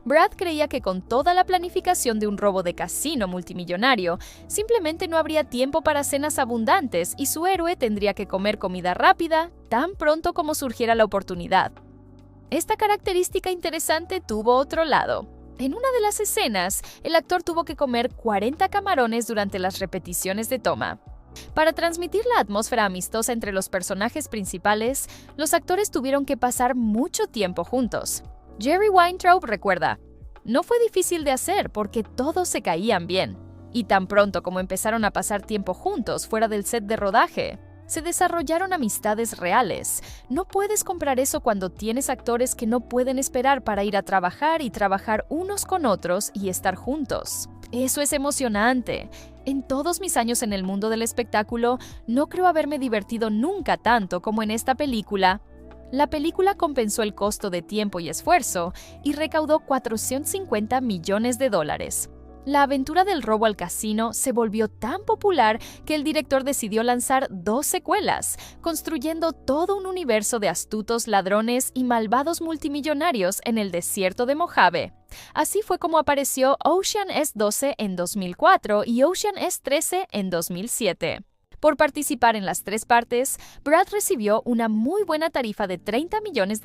Brad creía que con toda la planificación de un robo de casino multimillonario, simplemente no habría tiempo para cenas abundantes y su héroe tendría que comer comida rápida tan pronto como surgiera la oportunidad. Esta característica interesante tuvo otro lado. En una de las escenas, el actor tuvo que comer 40 camarones durante las repeticiones de toma. Para transmitir la atmósfera amistosa entre los personajes principales, los actores tuvieron que pasar mucho tiempo juntos. Jerry Weintraub recuerda: "No fue difícil de hacer porque todos se caían bien. Y tan pronto como empezaron a pasar tiempo juntos fuera del set de rodaje, se desarrollaron amistades reales. No puedes comprar eso cuando tienes actores que no pueden esperar para ir a trabajar y trabajar unos con otros y estar juntos. Eso es emocionante. En todos mis años en el mundo del espectáculo, no creo haberme divertido nunca tanto como en esta película". La película compensó el costo de tiempo y esfuerzo y recaudó $450 millones. La aventura del robo al casino se volvió tan popular que el director decidió lanzar 2 secuelas, construyendo todo un universo de astutos ladrones y malvados multimillonarios en el desierto de Mojave. Así fue como apareció Ocean S-12 en 2004 y Ocean S-13 en 2007. Por participar en las 3 partes, Brad recibió una muy buena tarifa de $30 millones.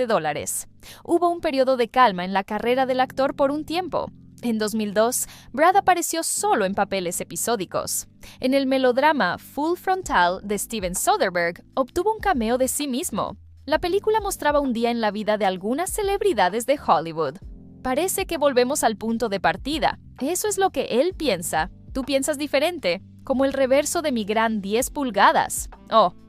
Hubo un periodo de calma en la carrera del actor por un tiempo. En 2002, Brad apareció solo en papeles episódicos. En el melodrama Full Frontal de Steven Soderbergh, obtuvo un cameo de sí mismo. La película mostraba un día en la vida de algunas celebridades de Hollywood. Parece que volvemos al punto de partida. Eso es lo que él piensa. Tú piensas diferente, como el reverso de mi gran 10 pulgadas.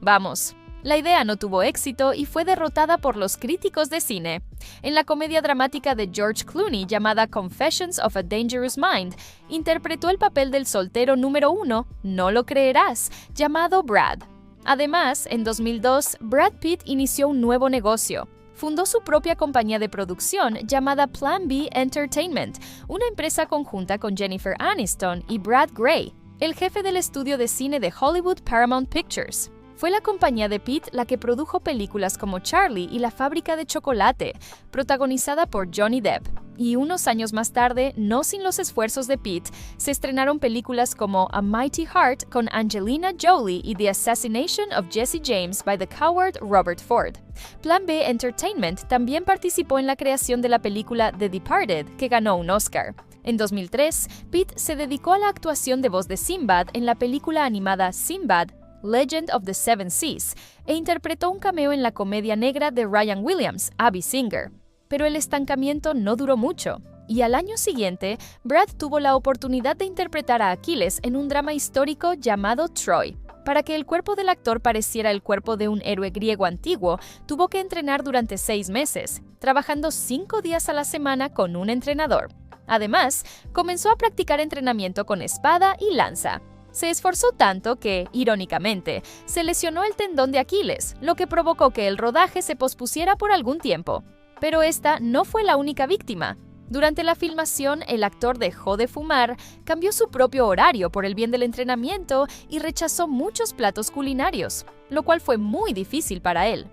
Vamos. La idea no tuvo éxito y fue derrotada por los críticos de cine. En la comedia dramática de George Clooney llamada Confessions of a Dangerous Mind, interpretó el papel del soltero número 1, no lo creerás, llamado Brad. Además, en 2002, Brad Pitt inició un nuevo negocio. Fundó su propia compañía de producción llamada Plan B Entertainment, una empresa conjunta con Jennifer Aniston y Brad Gray, el jefe del estudio de cine de Hollywood Paramount Pictures. Fue la compañía de Pitt la que produjo películas como Charlie y la fábrica de chocolate, protagonizada por Johnny Depp. Y unos años más tarde, no sin los esfuerzos de Pitt, se estrenaron películas como A Mighty Heart con Angelina Jolie y The Assassination of Jesse James by the coward Robert Ford. Plan B Entertainment también participó en la creación de la película The Departed, que ganó un Oscar. En 2003, Pitt se dedicó a la actuación de voz de Sinbad en la película animada Sinbad, Legend of the Seven Seas, e interpretó un cameo en la comedia negra de Ryan Williams, Abby Singer. Pero el estancamiento no duró mucho, y al año siguiente, Brad tuvo la oportunidad de interpretar a Aquiles en un drama histórico llamado Troy. Para que el cuerpo del actor pareciera el cuerpo de un héroe griego antiguo, tuvo que entrenar durante 6 meses, trabajando 5 días a la semana con un entrenador. Además, comenzó a practicar entrenamiento con espada y lanza. Se esforzó tanto que, irónicamente, se lesionó el tendón de Aquiles, lo que provocó que el rodaje se pospusiera por algún tiempo. Pero esta no fue la única víctima. Durante la filmación, el actor dejó de fumar, cambió su propio horario por el bien del entrenamiento y rechazó muchos platos culinarios, lo cual fue muy difícil para él.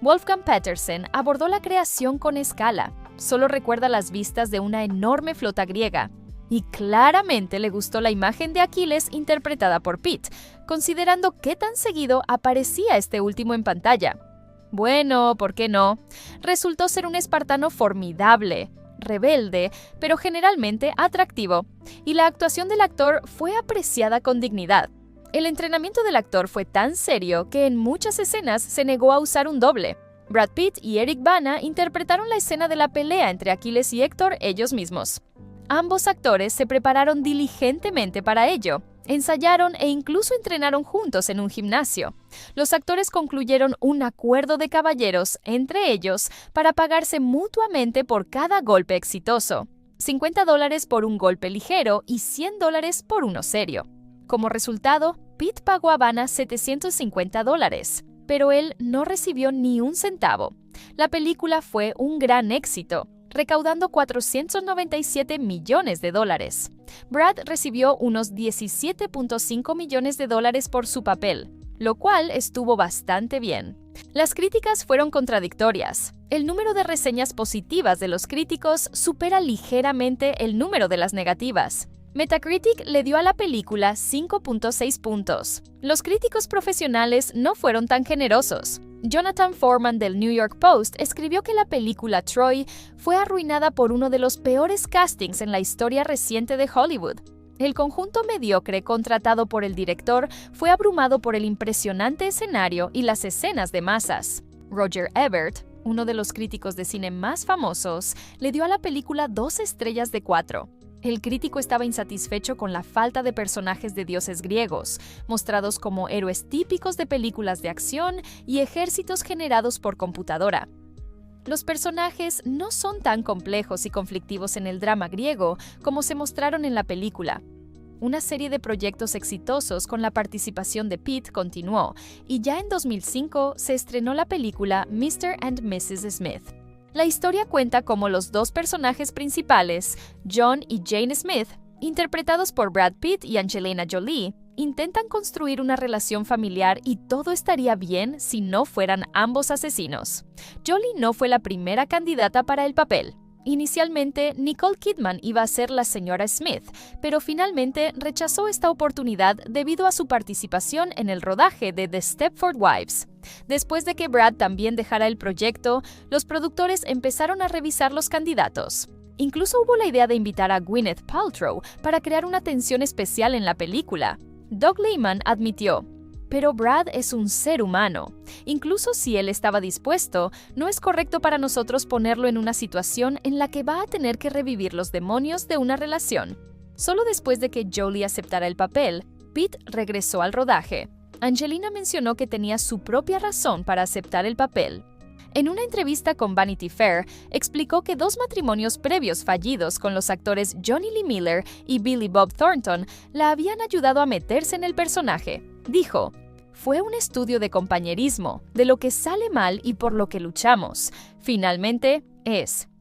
Wolfgang Petersen abordó la creación con escala. Solo recuerda las vistas de una enorme flota griega. Y claramente le gustó la imagen de Aquiles interpretada por Pete, considerando qué tan seguido aparecía este último en pantalla. Bueno, ¿por qué no? Resultó ser un espartano formidable, rebelde, pero generalmente atractivo, y la actuación del actor fue apreciada con dignidad. El entrenamiento del actor fue tan serio que en muchas escenas se negó a usar un doble. Brad Pitt y Eric Bana interpretaron la escena de la pelea entre Aquiles y Héctor ellos mismos. Ambos actores se prepararon diligentemente para ello. Ensayaron e incluso entrenaron juntos en un gimnasio. Los actores concluyeron un acuerdo de caballeros entre ellos para pagarse mutuamente por cada golpe exitoso. $50 por un golpe ligero y $100 por uno serio. Como resultado, Pitt pagó a Bana $750, pero él no recibió ni un centavo. La película fue un gran éxito, recaudando $497 millones. Brad recibió unos $17.5 millones por su papel, lo cual estuvo bastante bien. Las críticas fueron contradictorias. El número de reseñas positivas de los críticos supera ligeramente el número de las negativas. Metacritic le dio a la película 5.6 puntos. Los críticos profesionales no fueron tan generosos. Jonathan Foreman del New York Post escribió que la película Troy fue arruinada por uno de los peores castings en la historia reciente de Hollywood. El conjunto mediocre contratado por el director fue abrumado por el impresionante escenario y las escenas de masas. Roger Ebert, uno de los críticos de cine más famosos, le dio a la película 2 estrellas de 4. El crítico estaba insatisfecho con la falta de personajes de dioses griegos, mostrados como héroes típicos de películas de acción y ejércitos generados por computadora. Los personajes no son tan complejos y conflictivos en el drama griego como se mostraron en la película. Una serie de proyectos exitosos con la participación de Pitt continuó, y ya en 2005 se estrenó la película Mr. and Mrs. Smith. La historia cuenta cómo los dos personajes principales, John y Jane Smith, interpretados por Brad Pitt y Angelina Jolie, intentan construir una relación familiar y todo estaría bien si no fueran ambos asesinos. Jolie no fue la primera candidata para el papel. Inicialmente, Nicole Kidman iba a ser la señora Smith, pero finalmente rechazó esta oportunidad debido a su participación en el rodaje de The Stepford Wives. Después de que Brad también dejara el proyecto, los productores empezaron a revisar los candidatos. Incluso hubo la idea de invitar a Gwyneth Paltrow para crear una tensión especial en la película. Doug Liman admitió: "Pero Brad es un ser humano. Incluso si él estaba dispuesto, no es correcto para nosotros ponerlo en una situación en la que va a tener que revivir los demonios de una relación". Solo después de que Jolie aceptara el papel, Pitt regresó al rodaje. Angelina mencionó que tenía su propia razón para aceptar el papel. En una entrevista con Vanity Fair, explicó que 2 matrimonios previos fallidos con los actores Johnny Lee Miller y Billy Bob Thornton la habían ayudado a meterse en el personaje. Dijo: "Fue un estudio de compañerismo, de lo que sale mal y por lo que luchamos. Finalmente,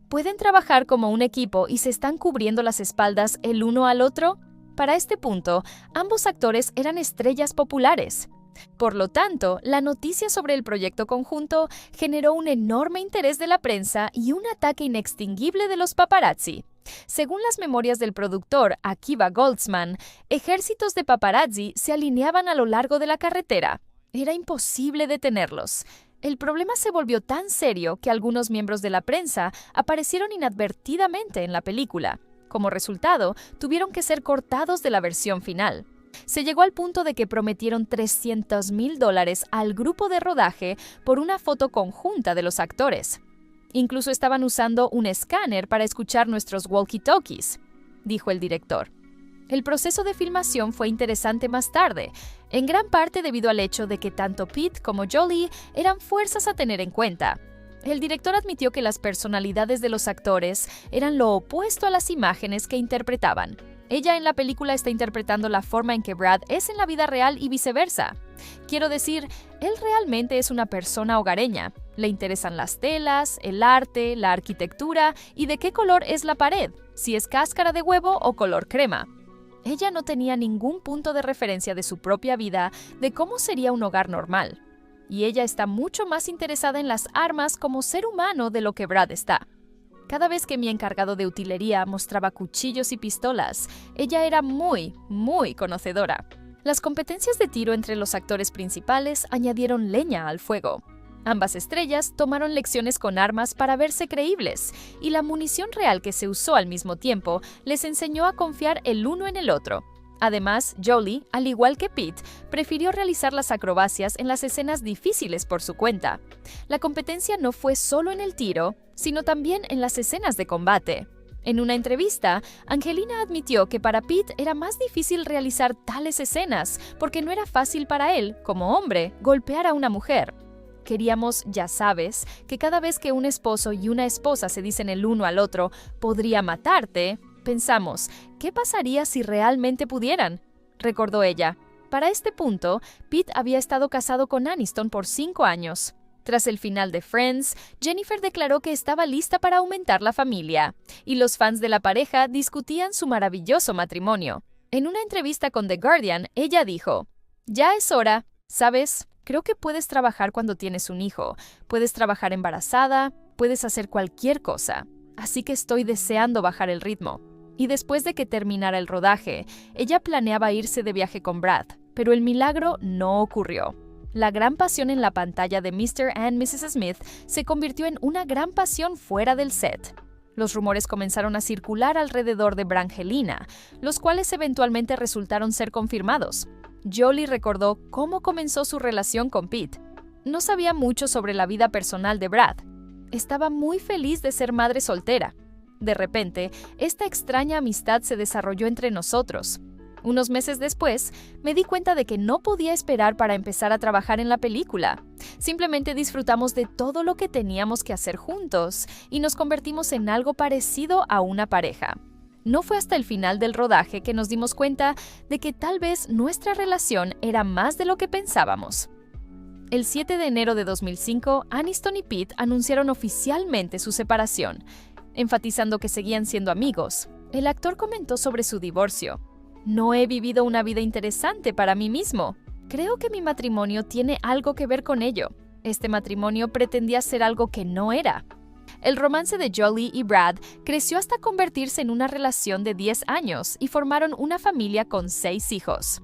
¿pueden trabajar como un equipo y se están cubriendo las espaldas el uno al otro?". Para este punto, ambos actores eran estrellas populares. Por lo tanto, la noticia sobre el proyecto conjunto generó un enorme interés de la prensa y un ataque inextinguible de los paparazzi. Según las memorias del productor Akiva Goldsman, ejércitos de paparazzi se alineaban a lo largo de la carretera. Era imposible detenerlos. El problema se volvió tan serio que algunos miembros de la prensa aparecieron inadvertidamente en la película. Como resultado, tuvieron que ser cortados de la versión final. Se llegó al punto de que prometieron $300,000 al grupo de rodaje por una foto conjunta de los actores. Incluso estaban usando un escáner para escuchar nuestros walkie-talkies, dijo el director. El proceso de filmación fue interesante más tarde, en gran parte debido al hecho de que tanto Pitt como Jolie eran fuerzas a tener en cuenta. El director admitió que las personalidades de los actores eran lo opuesto a las imágenes que interpretaban. Ella en la película está interpretando la forma en que Brad es en la vida real y viceversa. Quiero decir, él realmente es una persona hogareña. Le interesan las telas, el arte, la arquitectura y de qué color es la pared, si es cáscara de huevo o color crema. Ella no tenía ningún punto de referencia de su propia vida de cómo sería un hogar normal. Y ella está mucho más interesada en las armas como ser humano de lo que Brad está. Cada vez que mi encargado de utilería mostraba cuchillos y pistolas, ella era muy conocedora. Las competencias de tiro entre los actores principales añadieron leña al fuego. Ambas estrellas tomaron lecciones con armas para verse creíbles, y la munición real que se usó al mismo tiempo les enseñó a confiar el uno en el otro. Además, Jolie, al igual que Pete, prefirió realizar las acrobacias en las escenas difíciles por su cuenta. La competencia no fue solo en el tiro, sino también en las escenas de combate. En una entrevista, Angelina admitió que para Pete era más difícil realizar tales escenas porque no era fácil para él, como hombre, golpear a una mujer. Queríamos, ya sabes, que cada vez que un esposo y una esposa se dicen el uno al otro, podría matarte, pensamos, ¿qué pasaría si realmente pudieran?, recordó ella. Para este punto, Pete había estado casado con Aniston por 5 años. Tras el final de Friends, Jennifer declaró que estaba lista para aumentar la familia, y los fans de la pareja discutían su maravilloso matrimonio. En una entrevista con The Guardian, ella dijo, «Ya es hora, ¿sabes? Creo que puedes trabajar cuando tienes un hijo, puedes trabajar embarazada, puedes hacer cualquier cosa. Así que estoy deseando bajar el ritmo». Y después de que terminara el rodaje, ella planeaba irse de viaje con Brad, pero el milagro no ocurrió. La gran pasión en la pantalla de Mr. and Mrs. Smith se convirtió en una gran pasión fuera del set. Los rumores comenzaron a circular alrededor de Brangelina, los cuales eventualmente resultaron ser confirmados. Jolie recordó cómo comenzó su relación con Pete. No sabía mucho sobre la vida personal de Brad. Estaba muy feliz de ser madre soltera. De repente, esta extraña amistad se desarrolló entre nosotros. Unos meses después, me di cuenta de que no podía esperar para empezar a trabajar en la película. Simplemente disfrutamos de todo lo que teníamos que hacer juntos y nos convertimos en algo parecido a una pareja. No fue hasta el final del rodaje que nos dimos cuenta de que tal vez nuestra relación era más de lo que pensábamos. El 7 de enero de 2005, Aniston y Pete anunciaron oficialmente su separación, enfatizando que seguían siendo amigos. El actor comentó sobre su divorcio. «No he vivido una vida interesante para mí mismo. Creo que mi matrimonio tiene algo que ver con ello. Este matrimonio pretendía ser algo que no era». El romance de Jolie y Brad creció hasta convertirse en una relación de 10 años y formaron una familia con 6 hijos.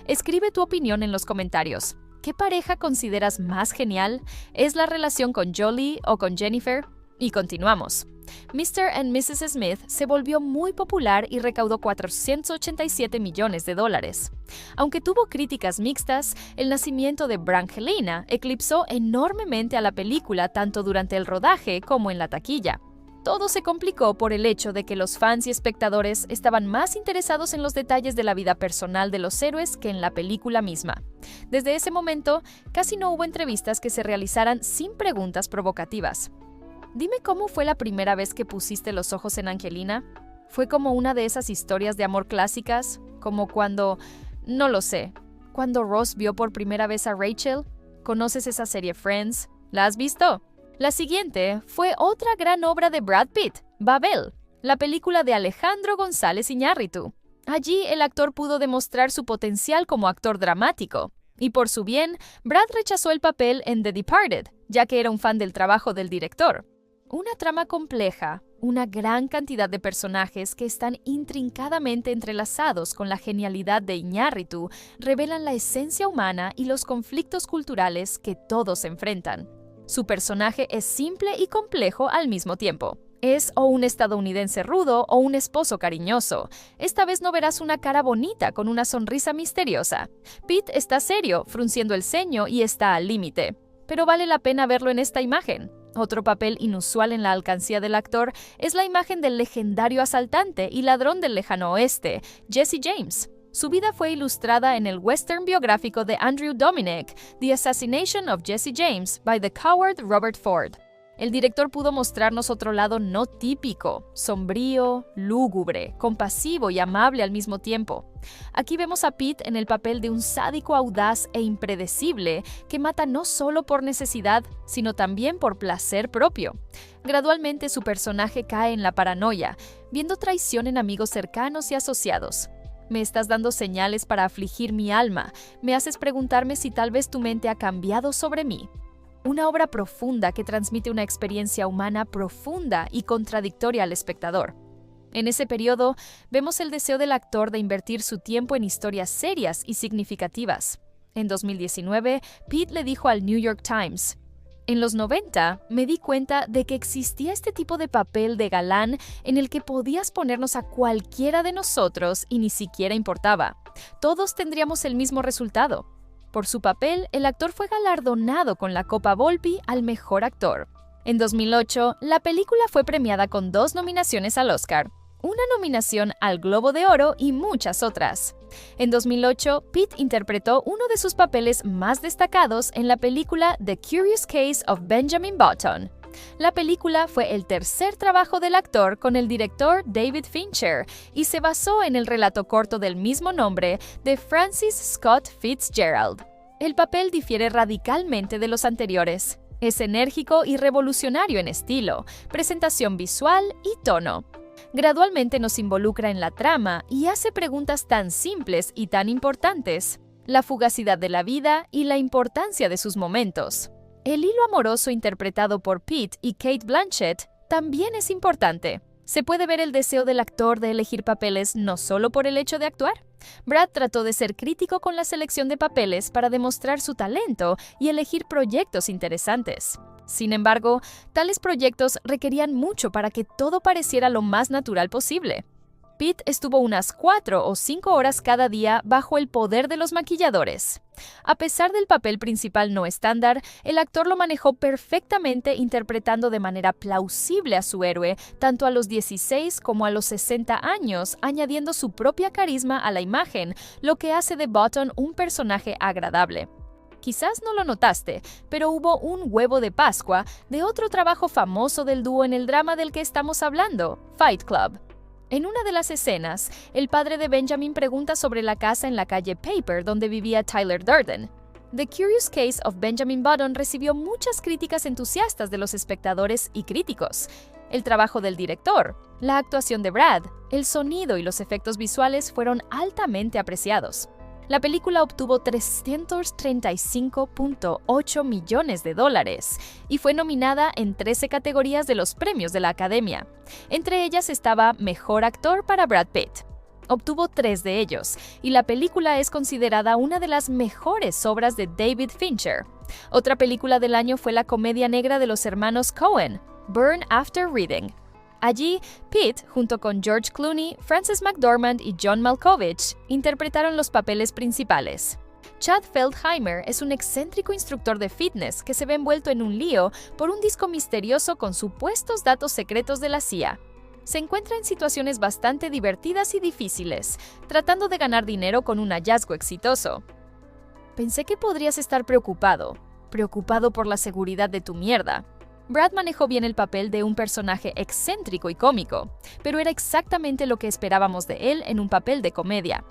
Escribe tu opinión en los comentarios. ¿Qué pareja consideras más genial? ¿Es la relación con Jolie o con Jennifer? Y continuamos. Mr. and Mrs. Smith se volvió muy popular y recaudó $487 millones. Aunque tuvo críticas mixtas, el nacimiento de Brangelina eclipsó enormemente a la película tanto durante el rodaje como en la taquilla. Todo se complicó por el hecho de que los fans y espectadores estaban más interesados en los detalles de la vida personal de los héroes que en la película misma. Desde ese momento, casi no hubo entrevistas que se realizaran sin preguntas provocativas. Dime cómo fue la primera vez que pusiste los ojos en Angelina. ¿Fue como una de esas historias de amor clásicas? Como cuando, no lo sé, cuando Ross vio por primera vez a Rachel. ¿Conoces esa serie Friends? ¿La has visto? La siguiente fue otra gran obra de Brad Pitt, Babel, la película de Alejandro González Iñárritu. Allí el actor pudo demostrar su potencial como actor dramático. Y por su bien, Brad rechazó el papel en The Departed, ya que era un fan del trabajo del director. Una trama compleja, una gran cantidad de personajes que están intrincadamente entrelazados con la genialidad de Iñárritu revelan la esencia humana y los conflictos culturales que todos enfrentan. Su personaje es simple y complejo al mismo tiempo. Es o un estadounidense rudo o un esposo cariñoso. Esta vez no verás una cara bonita con una sonrisa misteriosa. Pete está serio, frunciendo el ceño y está al límite. Pero vale la pena verlo en esta imagen. Otro papel inusual en la alcancía del actor es la imagen del legendario asaltante y ladrón del lejano oeste, Jesse James. Su vida fue ilustrada en el western biográfico de Andrew Dominik, The Assassination of Jesse James by the Coward Robert Ford. El director pudo mostrarnos otro lado no típico, sombrío, lúgubre, compasivo y amable al mismo tiempo. Aquí vemos a Pete en el papel de un sádico audaz e impredecible que mata no solo por necesidad, sino también por placer propio. Gradualmente su personaje cae en la paranoia, viendo traición en amigos cercanos y asociados. Me estás dando señales para afligir mi alma, me haces preguntarme si tal vez tu mente ha cambiado sobre mí. Una obra profunda que transmite una experiencia humana profunda y contradictoria al espectador. En ese periodo, vemos el deseo del actor de invertir su tiempo en historias serias y significativas. En 2019, Pete le dijo al New York Times: "En los 90, me di cuenta de que existía este tipo de papel de galán en el que podías ponernos a cualquiera de nosotros y ni siquiera importaba. Todos tendríamos el mismo resultado". Por su papel, el actor fue galardonado con la Copa Volpi al mejor actor. En 2008, la película fue premiada con 2 nominaciones al Oscar, una nominación al Globo de Oro y muchas otras. En 2008, Pete interpretó uno de sus papeles más destacados en la película The Curious Case of Benjamin Button. La película fue el tercer trabajo del actor con el director David Fincher y se basó en el relato corto del mismo nombre de Francis Scott Fitzgerald. El papel difiere radicalmente de los anteriores. Es enérgico y revolucionario en estilo, presentación visual y tono. Gradualmente nos involucra en la trama y hace preguntas tan simples y tan importantes: la fugacidad de la vida y la importancia de sus momentos. El hilo amoroso interpretado por Pete y Cate Blanchett también es importante. Se puede ver el deseo del actor de elegir papeles no solo por el hecho de actuar. Brad trató de ser crítico con la selección de papeles para demostrar su talento y elegir proyectos interesantes. Sin embargo, tales proyectos requerían mucho para que todo pareciera lo más natural posible. Pete estuvo unas 4 o 5 horas cada día bajo el poder de los maquilladores. A pesar del papel principal no estándar, el actor lo manejó perfectamente, interpretando de manera plausible a su héroe, tanto a los 16 como a los 60 años, añadiendo su propia carisma a la imagen, lo que hace de Button un personaje agradable. Quizás no lo notaste, pero hubo un huevo de Pascua de otro trabajo famoso del dúo en el drama del que estamos hablando, Fight Club. En una de las escenas, el padre de Benjamin pregunta sobre la casa en la calle Paper donde vivía Tyler Durden. The Curious Case of Benjamin Button recibió muchas críticas entusiastas de los espectadores y críticos. El trabajo del director, la actuación de Brad, el sonido y los efectos visuales fueron altamente apreciados. La película obtuvo $335.8 millones y fue nominada en 13 categorías de los premios de la Academia. Entre ellas estaba Mejor Actor para Brad Pitt. Obtuvo 3 de ellos, y la película es considerada una de las mejores obras de David Fincher. Otra película del año fue la comedia negra de los hermanos Coen, Burn After Reading. Allí, Pete, junto con George Clooney, Frances McDormand y John Malkovich, interpretaron los papeles principales. Chad Feldheimer es un excéntrico instructor de fitness que se ve envuelto en un lío por un disco misterioso con supuestos datos secretos de la CIA. Se encuentra en situaciones bastante divertidas y difíciles, tratando de ganar dinero con un hallazgo exitoso. Pensé que podrías estar preocupado por la seguridad de tu mierda. Brad manejó bien el papel de un personaje excéntrico y cómico, pero era exactamente lo que esperábamos de él en un papel de comedia.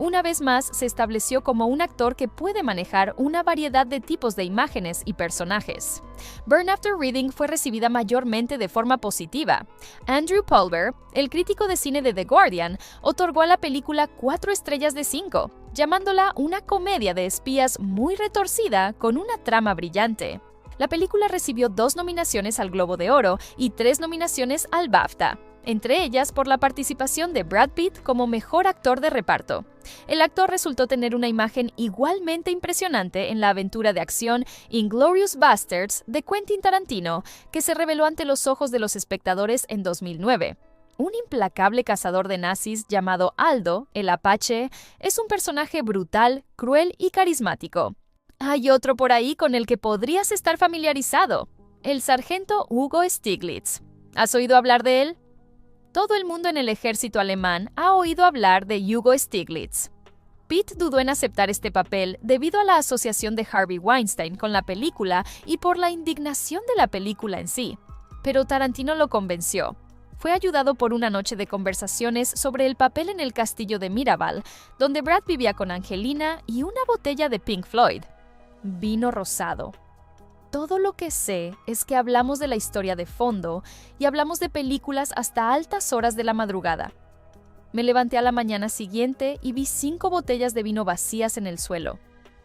Una vez más, se estableció como un actor que puede manejar una variedad de tipos de imágenes y personajes. Burn After Reading fue recibida mayormente de forma positiva. Andrew Pulver, el crítico de cine de The Guardian, otorgó a la película 4 estrellas de 5, llamándola una comedia de espías muy retorcida con una trama brillante. La película recibió 2 nominaciones al Globo de Oro y 3 nominaciones al BAFTA, entre ellas por la participación de Brad Pitt como mejor actor de reparto. El actor resultó tener una imagen igualmente impresionante en la aventura de acción Inglourious Basterds de Quentin Tarantino, que se reveló ante los ojos de los espectadores en 2009. Un implacable cazador de nazis llamado Aldo, el Apache, es un personaje brutal, cruel y carismático. Hay otro por ahí con el que podrías estar familiarizado, el sargento Hugo Stiglitz. ¿Has oído hablar de él? Todo el mundo en el ejército alemán ha oído hablar de Hugo Stiglitz. Pitt dudó en aceptar este papel debido a la asociación de Harvey Weinstein con la película y por la indignación de la película en sí. Pero Tarantino lo convenció. Fue ayudado por una noche de conversaciones sobre el papel en el castillo de Miraval, donde Brad vivía con Angelina, y una botella de Pink Floyd. Vino rosado. Todo lo que sé es que hablamos de la historia de fondo y hablamos de películas hasta altas horas de la madrugada. Me levanté a la mañana siguiente y vi 5 botellas de vino vacías en el suelo.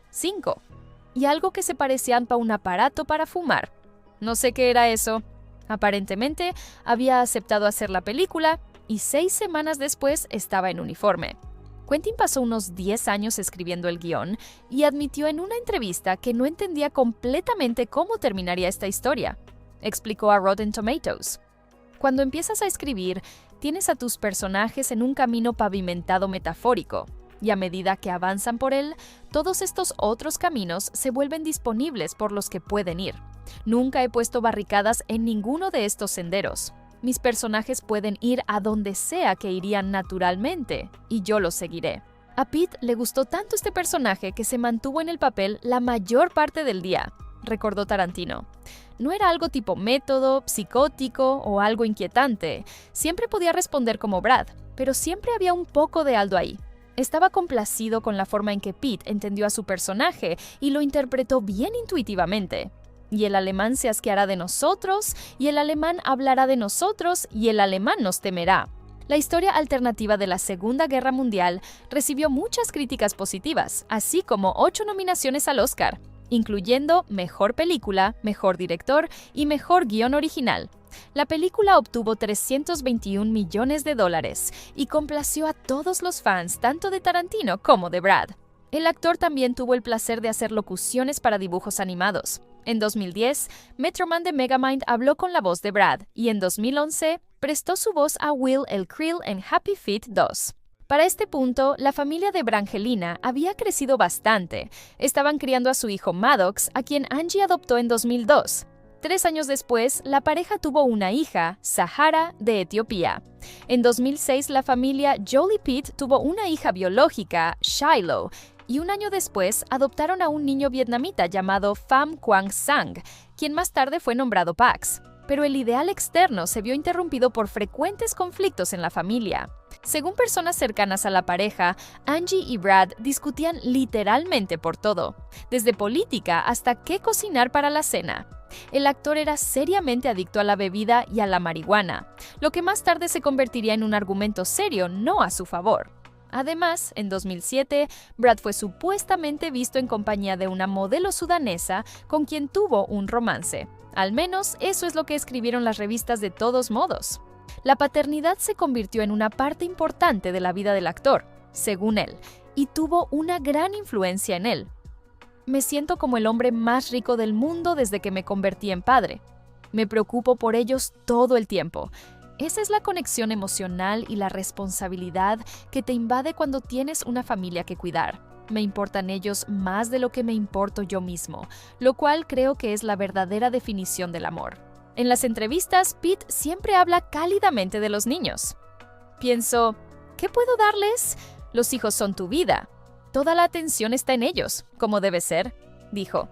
5. Y algo que se parecían a un aparato para fumar. No sé qué era eso. Aparentemente, había aceptado hacer la película y 6 semanas después estaba en uniforme. Quentin pasó unos 10 años escribiendo el guión y admitió en una entrevista que no entendía completamente cómo terminaría esta historia. Explicó a Rotten Tomatoes. Cuando empiezas a escribir, tienes a tus personajes en un camino pavimentado metafórico, y a medida que avanzan por él, todos estos otros caminos se vuelven disponibles por los que pueden ir. Nunca he puesto barricadas en ninguno de estos senderos. Mis personajes pueden ir a donde sea que irían naturalmente, y yo los seguiré. A Pitt le gustó tanto este personaje que se mantuvo en el papel la mayor parte del día, recordó Tarantino. No era algo tipo método, psicótico o algo inquietante. Siempre podía responder como Brad, pero siempre había un poco de Aldo ahí. Estaba complacido con la forma en que Pitt entendió a su personaje y lo interpretó bien intuitivamente. Y el alemán se asqueará de nosotros, y el alemán hablará de nosotros, y el alemán nos temerá. La historia alternativa de la Segunda Guerra Mundial recibió muchas críticas positivas, así como 8 nominaciones al Oscar, incluyendo Mejor Película, Mejor Director y Mejor Guión Original. La película obtuvo $321 millones y complació a todos los fans, tanto de Tarantino como de Brad. El actor también tuvo el placer de hacer locuciones para dibujos animados. En 2010, Metroman de Megamind habló con la voz de Brad, y en 2011 prestó su voz a Will el Krill en Happy Feet 2. Para este punto, la familia de Brangelina había crecido bastante. Estaban criando a su hijo Maddox, a quien Angie adoptó en 2002. 3 años después, la pareja tuvo una hija, Sahara, de Etiopía. En 2006, la familia Jolie Pitt tuvo una hija biológica, Shiloh, y un año después adoptaron a un niño vietnamita llamado Pham Quang Sang, quien más tarde fue nombrado Pax. Pero el ideal externo se vio interrumpido por frecuentes conflictos en la familia. Según personas cercanas a la pareja, Angie y Brad discutían literalmente por todo, desde política hasta qué cocinar para la cena. El actor era seriamente adicto a la bebida y a la marihuana, lo que más tarde se convertiría en un argumento serio no a su favor. Además, en 2007, Brad fue supuestamente visto en compañía de una modelo sudanesa con quien tuvo un romance. Al menos eso es lo que escribieron las revistas de todos modos. La paternidad se convirtió en una parte importante de la vida del actor, según él, y tuvo una gran influencia en él. Me siento como el hombre más rico del mundo desde que me convertí en padre. Me preocupo por ellos todo el tiempo. Esa es la conexión emocional y la responsabilidad que te invade cuando tienes una familia que cuidar. Me importan ellos más de lo que me importo yo mismo, lo cual creo que es la verdadera definición del amor. En las entrevistas, Pitt siempre habla cálidamente de los niños. Pienso, ¿qué puedo darles? Los hijos son tu vida. Toda la atención está en ellos, como debe ser, dijo.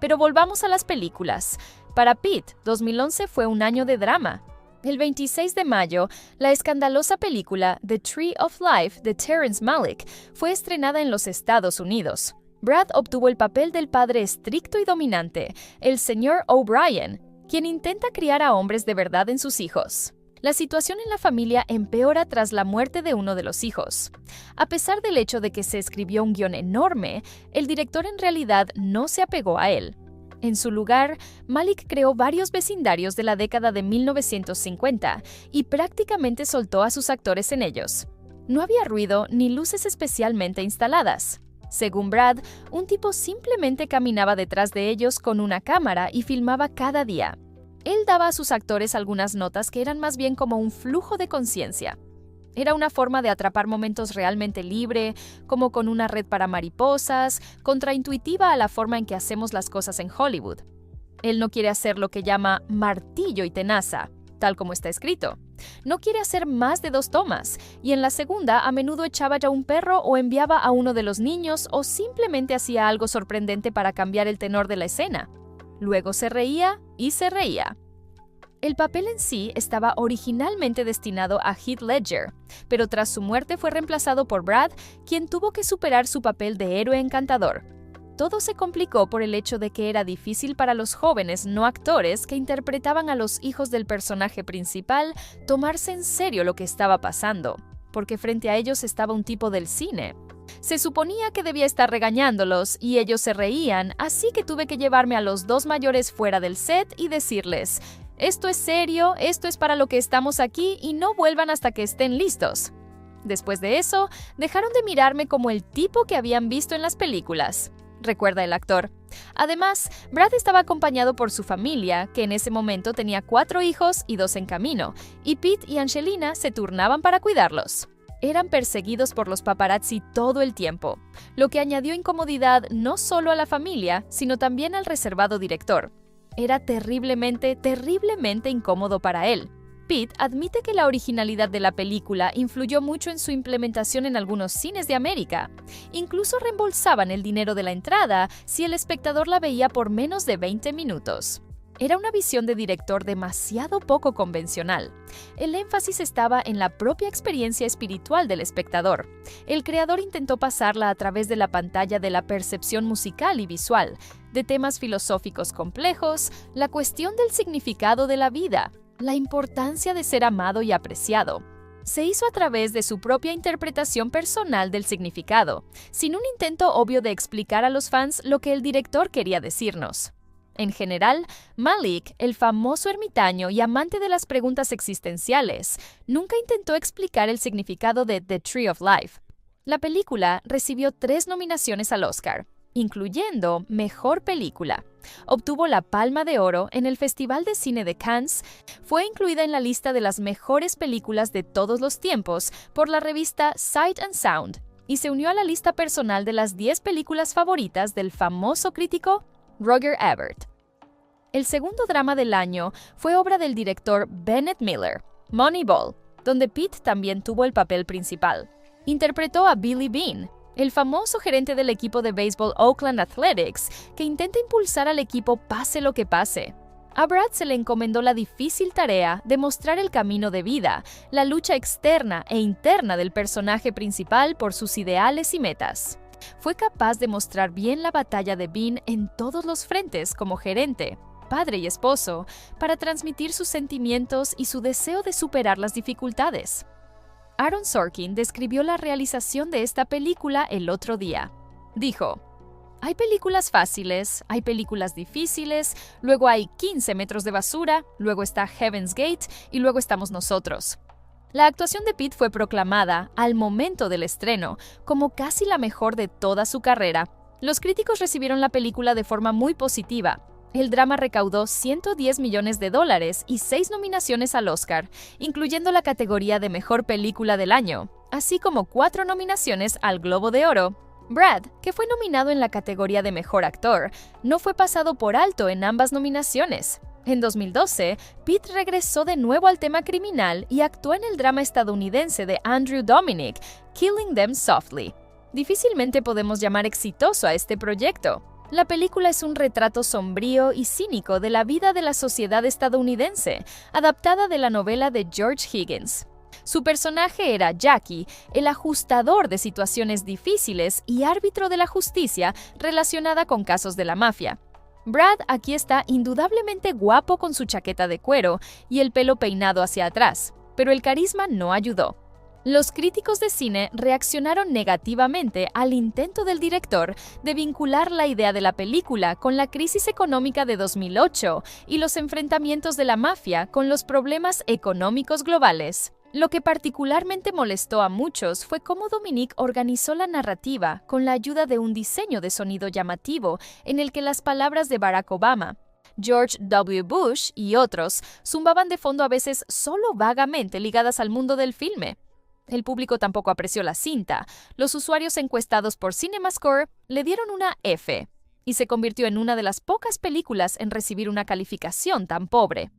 Pero volvamos a las películas. Para Pitt, 2011 fue un año de drama. El 26 de mayo, la escandalosa película The Tree of Life de Terrence Malick fue estrenada en los Estados Unidos. Brad obtuvo el papel del padre estricto y dominante, el señor O'Brien, quien intenta criar a hombres de verdad en sus hijos. La situación en la familia empeora tras la muerte de uno de los hijos. A pesar del hecho de que se escribió un guión enorme, el director en realidad no se apegó a él. En su lugar, Malick creó varios vecindarios de la década de 1950 y prácticamente soltó a sus actores en ellos. No había ruido ni luces especialmente instaladas. Según Brad, un tipo simplemente caminaba detrás de ellos con una cámara y filmaba cada día. Él daba a sus actores algunas notas que eran más bien como un flujo de conciencia. Era una forma de atrapar momentos realmente libre, como con una red para mariposas, contraintuitiva a la forma en que hacemos las cosas en Hollywood. Él no quiere hacer lo que llama martillo y tenaza, tal como está escrito. No quiere hacer más de 2 tomas, y en la segunda a menudo echaba ya un perro o enviaba a uno de los niños o simplemente hacía algo sorprendente para cambiar el tenor de la escena. Luego se reía y se reía. El papel en sí estaba originalmente destinado a Heath Ledger, pero tras su muerte fue reemplazado por Brad, quien tuvo que superar su papel de héroe encantador. Todo se complicó por el hecho de que era difícil para los jóvenes no actores que interpretaban a los hijos del personaje principal tomarse en serio lo que estaba pasando, porque frente a ellos estaba un tipo del cine. Se suponía que debía estar regañándolos y ellos se reían, así que tuve que llevarme a los 2 mayores fuera del set y decirles: esto es serio, esto es para lo que estamos aquí y no vuelvan hasta que estén listos. Después de eso, dejaron de mirarme como el tipo que habían visto en las películas, recuerda el actor. Además, Brad estaba acompañado por su familia, que en ese momento tenía 4 hijos y 2 en camino, y Pete y Angelina se turnaban para cuidarlos. Eran perseguidos por los paparazzi todo el tiempo, lo que añadió incomodidad no solo a la familia, sino también al reservado director. Era terriblemente incómodo para él. Pete admite que la originalidad de la película influyó mucho en su implementación en algunos cines de América. Incluso reembolsaban el dinero de la entrada si el espectador la veía por menos de 20 minutos. Era una visión de director demasiado poco convencional. El énfasis estaba en la propia experiencia espiritual del espectador. El creador intentó pasarla a través de la pantalla de la percepción musical y visual, de temas filosóficos complejos, la cuestión del significado de la vida, la importancia de ser amado y apreciado. Se hizo a través de su propia interpretación personal del significado, sin un intento obvio de explicar a los fans lo que el director quería decirnos. En general, Malick, el famoso ermitaño y amante de las preguntas existenciales, nunca intentó explicar el significado de The Tree of Life. La película recibió 3 nominaciones al Oscar, incluyendo Mejor Película. Obtuvo la Palma de Oro en el Festival de Cine de Cannes, fue incluida en la lista de las mejores películas de todos los tiempos por la revista Sight and Sound y se unió a la lista personal de las 10 películas favoritas del famoso crítico Roger Ebert. El segundo drama del año fue obra del director Bennett Miller, Moneyball, donde Pete también tuvo el papel principal. Interpretó a Billy Beane, el famoso gerente del equipo de béisbol Oakland Athletics, que intenta impulsar al equipo pase lo que pase. A Brad se le encomendó la difícil tarea de mostrar el camino de vida, la lucha externa e interna del personaje principal por sus ideales y metas. Fue capaz de mostrar bien la batalla de Beane en todos los frentes como gerente, padre y esposo, para transmitir sus sentimientos y su deseo de superar las dificultades. Aaron Sorkin describió la realización de esta película el otro día. Dijo: hay películas fáciles, hay películas difíciles, luego hay 15 metros de basura, luego está Heaven's Gate y luego estamos nosotros. La actuación de Pete fue proclamada, al momento del estreno, como casi la mejor de toda su carrera. Los críticos recibieron la película de forma muy positiva. El drama recaudó $110 millones y 6 nominaciones al Oscar, incluyendo la categoría de Mejor Película del Año, así como 4 nominaciones al Globo de Oro. Brad, que fue nominado en la categoría de Mejor Actor, no fue pasado por alto en ambas nominaciones. En 2012, Pete regresó de nuevo al tema criminal y actuó en el drama estadounidense de Andrew Dominik, Killing Them Softly. Difícilmente podemos llamar exitoso a este proyecto. La película es un retrato sombrío y cínico de la vida de la sociedad estadounidense, adaptada de la novela de George Higgins. Su personaje era Jackie, el ajustador de situaciones difíciles y árbitro de la justicia relacionada con casos de la mafia. Brad aquí está indudablemente guapo con su chaqueta de cuero y el pelo peinado hacia atrás, pero el carisma no ayudó. Los críticos de cine reaccionaron negativamente al intento del director de vincular la idea de la película con la crisis económica de 2008 y los enfrentamientos de la mafia con los problemas económicos globales. Lo que particularmente molestó a muchos fue cómo Dominik organizó la narrativa con la ayuda de un diseño de sonido llamativo en el que las palabras de Barack Obama, George W. Bush y otros zumbaban de fondo a veces solo vagamente ligadas al mundo del filme. El público tampoco apreció la cinta. Los usuarios encuestados por CinemaScore le dieron una F, y se convirtió en una de las pocas películas en recibir una calificación tan pobre.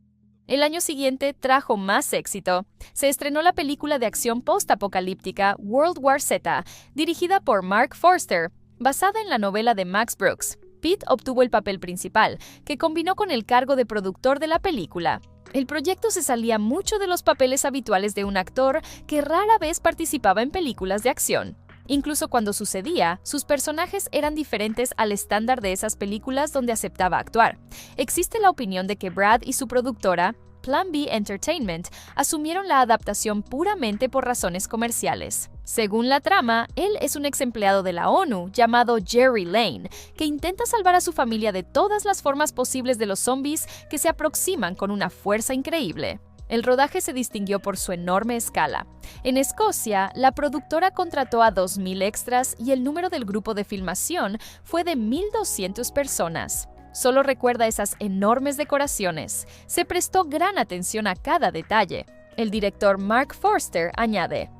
El año siguiente trajo más éxito. Se estrenó la película de acción post-apocalíptica World War Z, dirigida por Mark Forster, basada en la novela de Max Brooks. Pitt obtuvo el papel principal, que combinó con el cargo de productor de la película. El proyecto se salía mucho de los papeles habituales de un actor que rara vez participaba en películas de acción. Incluso cuando sucedía, sus personajes eran diferentes al estándar de esas películas donde aceptaba actuar. Existe la opinión de que Brad y su productora, Plan B Entertainment, asumieron la adaptación puramente por razones comerciales. Según la trama, él es un ex empleado de la ONU llamado Jerry Lane, que intenta salvar a su familia de todas las formas posibles de los zombies que se aproximan con una fuerza increíble. El rodaje se distinguió por su enorme escala. En Escocia, la productora contrató a 2.000 extras y el número del grupo de filmación fue de 1.200 personas. Solo recuerda esas enormes decoraciones. Se prestó gran atención a cada detalle. El director Mark Forster añade: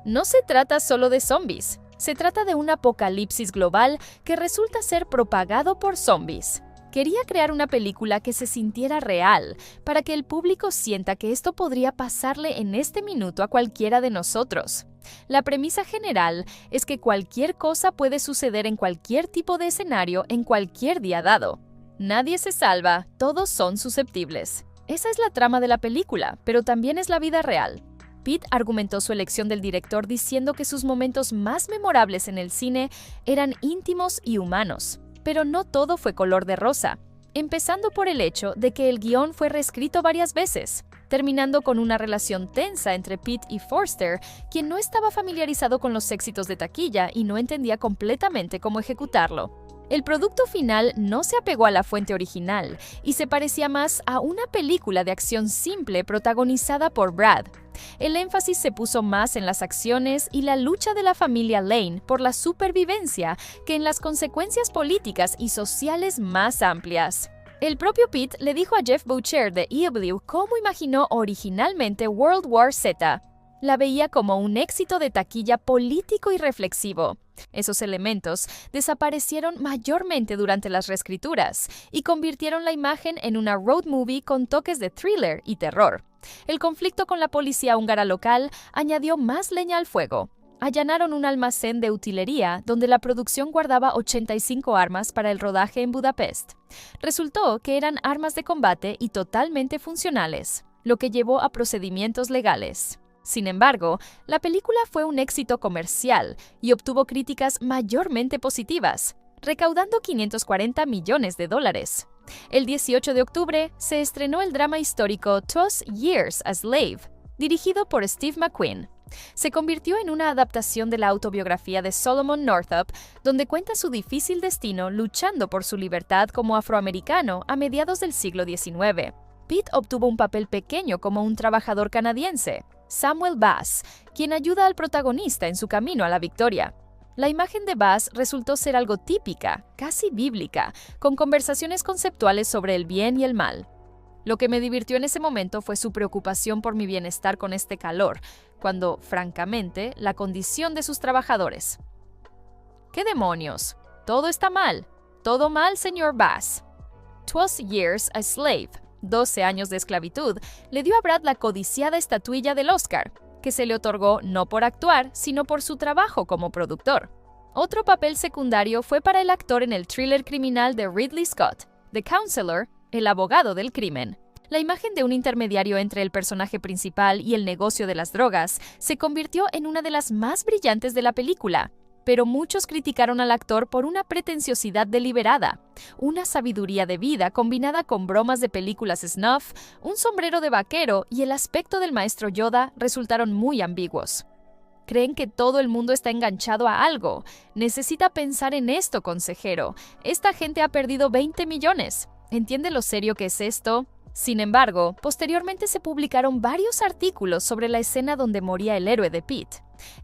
"No se trata solo de zombies. Se trata de un apocalipsis global que resulta ser propagado por zombies. Quería crear una película que se sintiera real, para que el público sienta que esto podría pasarle en este minuto a cualquiera de nosotros. La premisa general es que cualquier cosa puede suceder en cualquier tipo de escenario en cualquier día dado. Nadie se salva, todos son susceptibles. Esa es la trama de la película, pero también es la vida real". Pitt argumentó su elección del director diciendo que sus momentos más memorables en el cine eran íntimos y humanos. Pero no todo fue color de rosa, empezando por el hecho de que el guión fue reescrito varias veces, terminando con una relación tensa entre Pitt y Forster, quien no estaba familiarizado con los éxitos de taquilla y no entendía completamente cómo ejecutarlo. El producto final no se apegó a la fuente original y se parecía más a una película de acción simple protagonizada por Brad. El énfasis se puso más en las acciones y la lucha de la familia Lane por la supervivencia que en las consecuencias políticas y sociales más amplias. El propio Pitt le dijo a Jeff Boucher de EW cómo imaginó originalmente World War Z. La veía como un éxito de taquilla político y reflexivo. Esos elementos desaparecieron mayormente durante las reescrituras y convirtieron la imagen en una road movie con toques de thriller y terror. El conflicto con la policía húngara local añadió más leña al fuego. Allanaron un almacén de utilería donde la producción guardaba 85 armas para el rodaje en Budapest. Resultó que eran armas de combate y totalmente funcionales, lo que llevó a procedimientos legales. Sin embargo, la película fue un éxito comercial y obtuvo críticas mayormente positivas, recaudando $540 millones. El 18 de octubre se estrenó el drama histórico 12 Years a Slave, dirigido por Steve McQueen. Se convirtió en una adaptación de la autobiografía de Solomon Northup, donde cuenta su difícil destino luchando por su libertad como afroamericano a mediados del siglo XIX. Pitt obtuvo un papel pequeño como un trabajador canadiense, Samuel Bass, quien ayuda al protagonista en su camino a la victoria. La imagen de Bass resultó ser algo típica, casi bíblica, con conversaciones conceptuales sobre el bien y el mal. Lo que me divirtió en ese momento fue su preocupación por mi bienestar con este calor, cuando, francamente, la condición de sus trabajadores. ¿Qué demonios? Todo está mal. Todo mal, señor Bass. 12 Years a Slave, 12 años de esclavitud, le dio a Brad la codiciada estatuilla del Oscar, que se le otorgó no por actuar, sino por su trabajo como productor. Otro papel secundario fue para el actor en el thriller criminal de Ridley Scott, The Counselor, el abogado del crimen. La imagen de un intermediario entre el personaje principal y el negocio de las drogas se convirtió en una de las más brillantes de la película, pero muchos criticaron al actor por una pretenciosidad deliberada, una sabiduría de vida combinada con bromas de películas snuff, un sombrero de vaquero y el aspecto del maestro Yoda resultaron muy ambiguos. ¿Creen que todo el mundo está enganchado a algo? Necesita pensar en esto, consejero. Esta gente ha perdido 20 millones. ¿Entiende lo serio que es esto? Sin embargo, posteriormente se publicaron varios artículos sobre la escena donde moría el héroe de Pitt.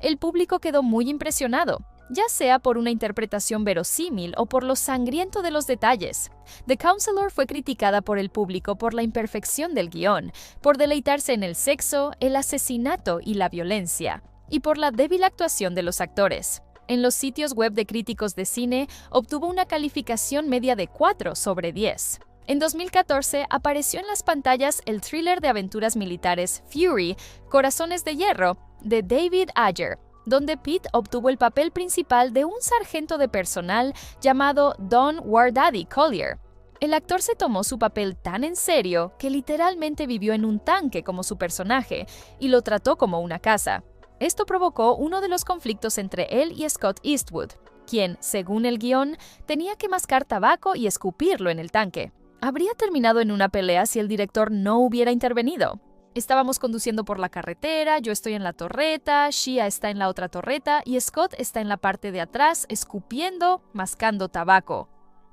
El público quedó muy impresionado, ya sea por una interpretación verosímil o por lo sangriento de los detalles. The Counselor fue criticada por el público por la imperfección del guión, por deleitarse en el sexo, el asesinato y la violencia, y por la débil actuación de los actores. En los sitios web de críticos de cine obtuvo una calificación media de 4 sobre 10. En 2014 apareció en las pantallas el thriller de aventuras militares Fury, Corazones de Hierro, de David Ayer, donde Pitt obtuvo el papel principal de un sargento de personal llamado Don War Daddy Collier. El actor se tomó su papel tan en serio que literalmente vivió en un tanque como su personaje y lo trató como una casa. Esto provocó uno de los conflictos entre él y Scott Eastwood, quien, según el guión, tenía que mascar tabaco y escupirlo en el tanque. Habría terminado en una pelea si el director no hubiera intervenido. Estábamos conduciendo por la carretera, yo estoy en la torreta, Shia está en la otra torreta y Scott está en la parte de atrás escupiendo, mascando tabaco.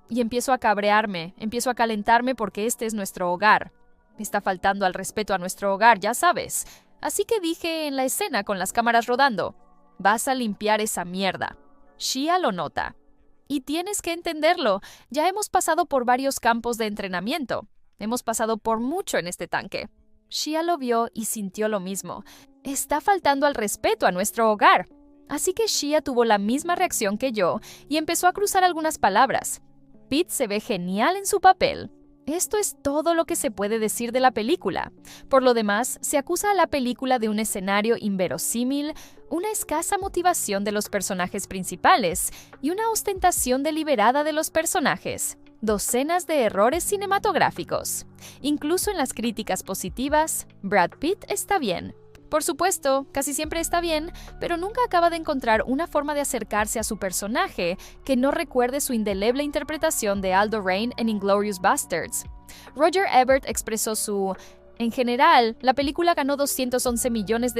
Y empiezo a cabrearme, empiezo a calentarme porque este es nuestro hogar. Me está faltando al respeto a nuestro hogar, ya sabes. Así que dije en la escena con las cámaras rodando, vas a limpiar esa mierda. Shia lo nota. Y tienes que entenderlo, ya hemos pasado por varios campos de entrenamiento. Hemos pasado por mucho en este tanque. Shia lo vio y sintió lo mismo. Está faltando al respeto a nuestro hogar. Así que Shia tuvo la misma reacción que yo y empezó a cruzar algunas palabras. Pitt se ve genial en su papel. Esto es todo lo que se puede decir de la película. Por lo demás, se acusa a la película de un escenario inverosímil, una escasa motivación de los personajes principales y una ostentación deliberada de los personajes. Docenas de errores cinematográficos. Incluso en las críticas positivas, Brad Pitt está bien. Por supuesto, casi siempre está bien, pero nunca acaba de encontrar una forma de acercarse a su personaje que no recuerde su indeleble interpretación de Aldo Raine en Inglourious Basterds. Roger Ebert expresó su: en general, la película ganó $211 millones,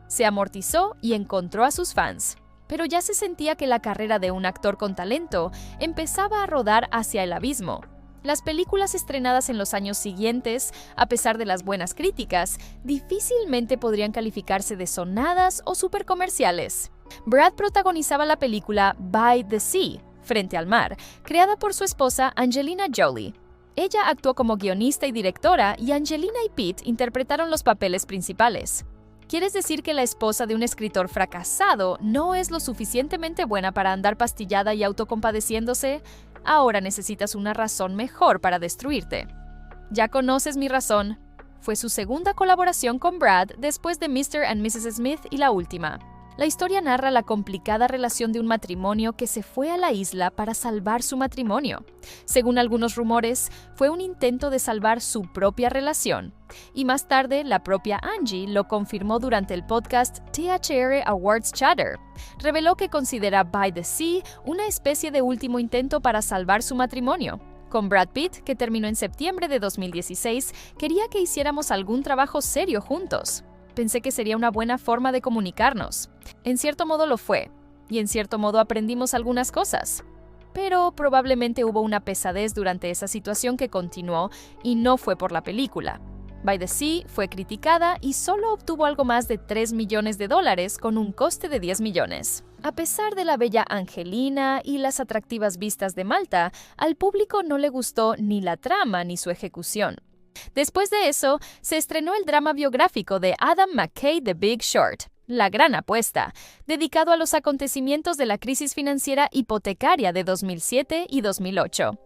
se amortizó y encontró a sus fans. Pero ya se sentía que la carrera de un actor con talento empezaba a rodar hacia el abismo. Las películas estrenadas en los años siguientes, a pesar de las buenas críticas, difícilmente podrían calificarse de sonadas o supercomerciales. Brad protagonizaba la película By the Sea, Frente al Mar, creada por su esposa Angelina Jolie. Ella actuó como guionista y directora y Angelina y Pitt interpretaron los papeles principales. ¿Quieres decir que la esposa de un escritor fracasado no es lo suficientemente buena para andar pastillada y autocompadeciéndose? Ahora necesitas una razón mejor para destruirte. Ya conoces mi razón. Fue su segunda colaboración con Brad después de Mr. and Mrs. Smith y la última. La historia narra la complicada relación de un matrimonio que se fue a la isla para salvar su matrimonio. Según algunos rumores, fue un intento de salvar su propia relación. Y más tarde, la propia Angie lo confirmó durante el podcast THR Awards Chatter. Reveló que considera By the Sea una especie de último intento para salvar su matrimonio. Con Brad Pitt, que terminó en septiembre de 2016, quería que hiciéramos algún trabajo serio juntos. Pensé que sería una buena forma de comunicarnos. En cierto modo lo fue, y en cierto modo aprendimos algunas cosas. Pero probablemente hubo una pesadez durante esa situación que continuó y no fue por la película. By the Sea fue criticada y solo obtuvo algo más de $3 millones con un coste de 10 millones. A pesar de la bella Angelina y las atractivas vistas de Malta, al público no le gustó ni la trama ni su ejecución. Después de eso, se estrenó el drama biográfico de Adam McKay, The Big Short, La Gran Apuesta, dedicado a los acontecimientos de la crisis financiera hipotecaria de 2007 y 2008.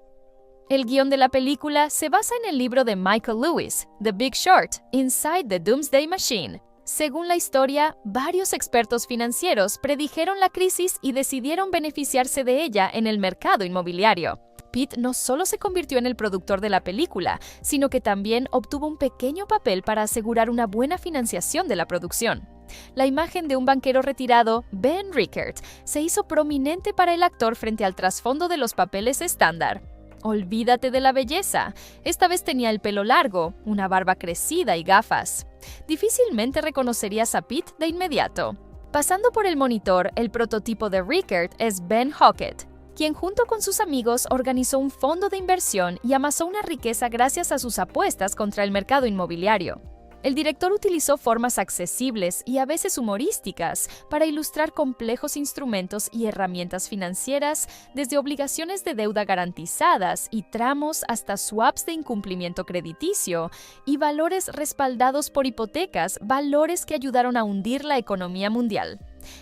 El guión de la película se basa en el libro de Michael Lewis, The Big Short, Inside the Doomsday Machine. Según la historia, varios expertos financieros predijeron la crisis y decidieron beneficiarse de ella en el mercado inmobiliario. Pitt no solo se convirtió en el productor de la película, sino que también obtuvo un pequeño papel para asegurar una buena financiación de la producción. La imagen de un banquero retirado, Ben Rickert, se hizo prominente para el actor frente al trasfondo de los papeles estándar. Olvídate de la belleza. Esta vez tenía el pelo largo, una barba crecida y gafas. Difícilmente reconocerías a Pitt de inmediato. Pasando por el monitor, el prototipo de Rickert es Ben Hockett, quien junto con sus amigos organizó un fondo de inversión y amasó una riqueza gracias a sus apuestas contra el mercado inmobiliario. El director utilizó formas accesibles y a veces humorísticas para ilustrar complejos instrumentos y herramientas financieras, desde obligaciones de deuda garantizadas y tramos hasta swaps de incumplimiento crediticio y valores respaldados por hipotecas, valores que ayudaron a hundir la economía mundial.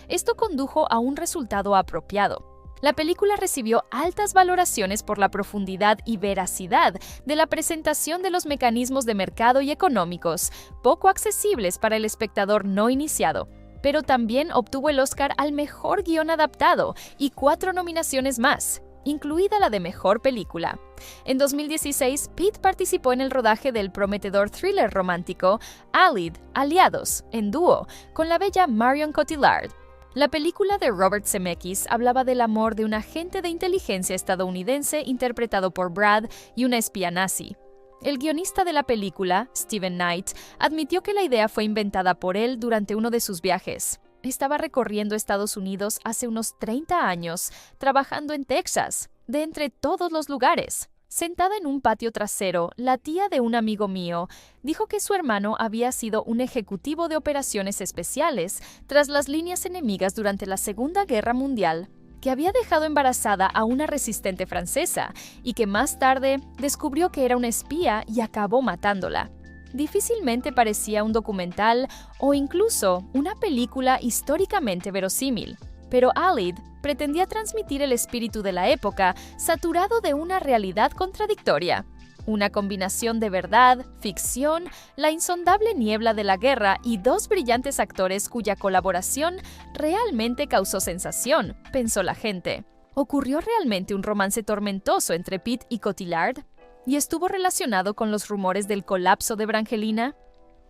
Esto condujo a un resultado apropiado. La película recibió altas valoraciones por la profundidad y veracidad de la presentación de los mecanismos de mercado y económicos, poco accesibles para el espectador no iniciado, pero también obtuvo el Oscar al mejor guión adaptado y 4 nominaciones más, incluida la de mejor película. En 2016, Pitt participó en el rodaje del prometedor thriller romántico Allied, Aliados, en dúo, con la bella Marion Cotillard. La película de Robert Zemeckis hablaba del amor de un agente de inteligencia estadounidense interpretado por Brad y una espía nazi. El guionista de la película, Steven Knight, admitió que la idea fue inventada por él durante uno de sus viajes. Estaba recorriendo Estados Unidos hace unos 30 años, trabajando en Texas, de entre todos los lugares. Sentada en un patio trasero, la tía de un amigo mío dijo que su hermano había sido un ejecutivo de operaciones especiales tras las líneas enemigas durante la Segunda Guerra Mundial, que había dejado embarazada a una resistente francesa y que más tarde descubrió que era una espía y acabó matándola. Difícilmente parecía un documental o incluso una película históricamente verosímil, pero Allied pretendía transmitir el espíritu de la época saturado de una realidad contradictoria. Una combinación de verdad, ficción, la insondable niebla de la guerra y 2 brillantes actores cuya colaboración realmente causó sensación, pensó la gente. ¿Ocurrió realmente un romance tormentoso entre Pitt y Cotillard? ¿Y estuvo relacionado con los rumores del colapso de Brangelina?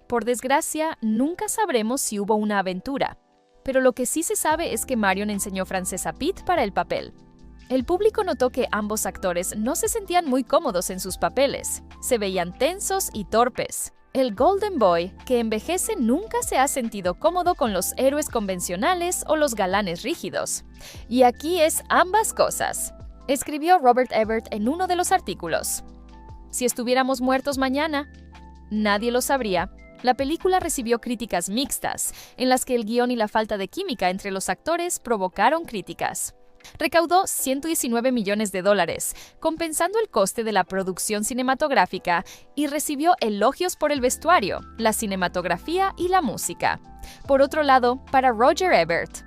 Por desgracia, nunca sabremos si hubo una aventura, pero lo que sí se sabe es que Marion enseñó francés a Pitt para el papel. El público notó que ambos actores no se sentían muy cómodos en sus papeles, se veían tensos y torpes. El Golden Boy, que envejece, nunca se ha sentido cómodo con los héroes convencionales o los galanes rígidos. Y aquí es ambas cosas, escribió Robert Ebert en uno de los artículos. Si estuviéramos muertos mañana, nadie lo sabría. La película recibió críticas mixtas, en las que el guión y la falta de química entre los actores provocaron críticas. Recaudó $119 millones, compensando el coste de la producción cinematográfica, y recibió elogios por el vestuario, la cinematografía y la música. Por otro lado, para Roger Ebert,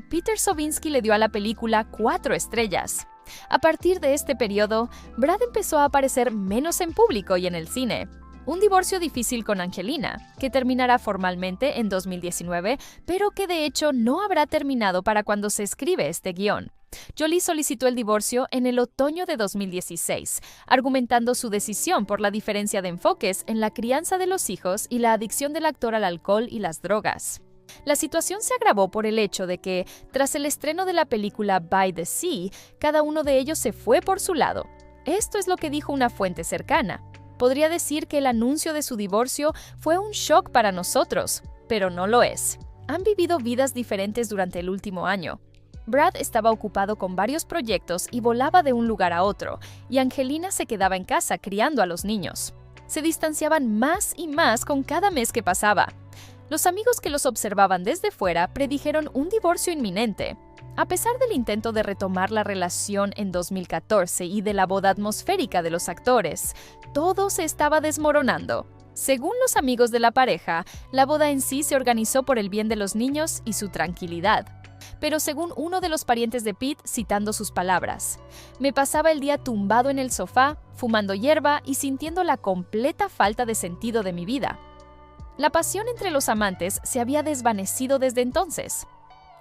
Peter Sobinsky le dio a la película 4 estrellas. A partir de este periodo, Brad empezó a aparecer menos en público y en el cine. Un divorcio difícil con Angelina, que terminará formalmente en 2019, pero que de hecho no habrá terminado para cuando se escribe este guión. Jolie solicitó el divorcio en el otoño de 2016, argumentando su decisión por la diferencia de enfoques en la crianza de los hijos y la adicción del actor al alcohol y las drogas. La situación se agravó por el hecho de que, tras el estreno de la película By the Sea, cada uno de ellos se fue por su lado. Esto es lo que dijo una fuente cercana. Podría decir que el anuncio de su divorcio fue un shock para nosotros, pero no lo es. Han vivido vidas diferentes durante el último año. Brad estaba ocupado con varios proyectos y volaba de un lugar a otro, y Angelina se quedaba en casa criando a los niños. Se distanciaban más y más con cada mes que pasaba. Los amigos que los observaban desde fuera predijeron un divorcio inminente. A pesar del intento de retomar la relación en 2014 y de la boda atmosférica de los actores, todo se estaba desmoronando. Según los amigos de la pareja, la boda en sí se organizó por el bien de los niños y su tranquilidad. Pero según uno de los parientes de Pitt, citando sus palabras, me pasaba el día tumbado en el sofá, fumando hierba y sintiendo la completa falta de sentido de mi vida. La pasión entre los amantes se había desvanecido desde entonces.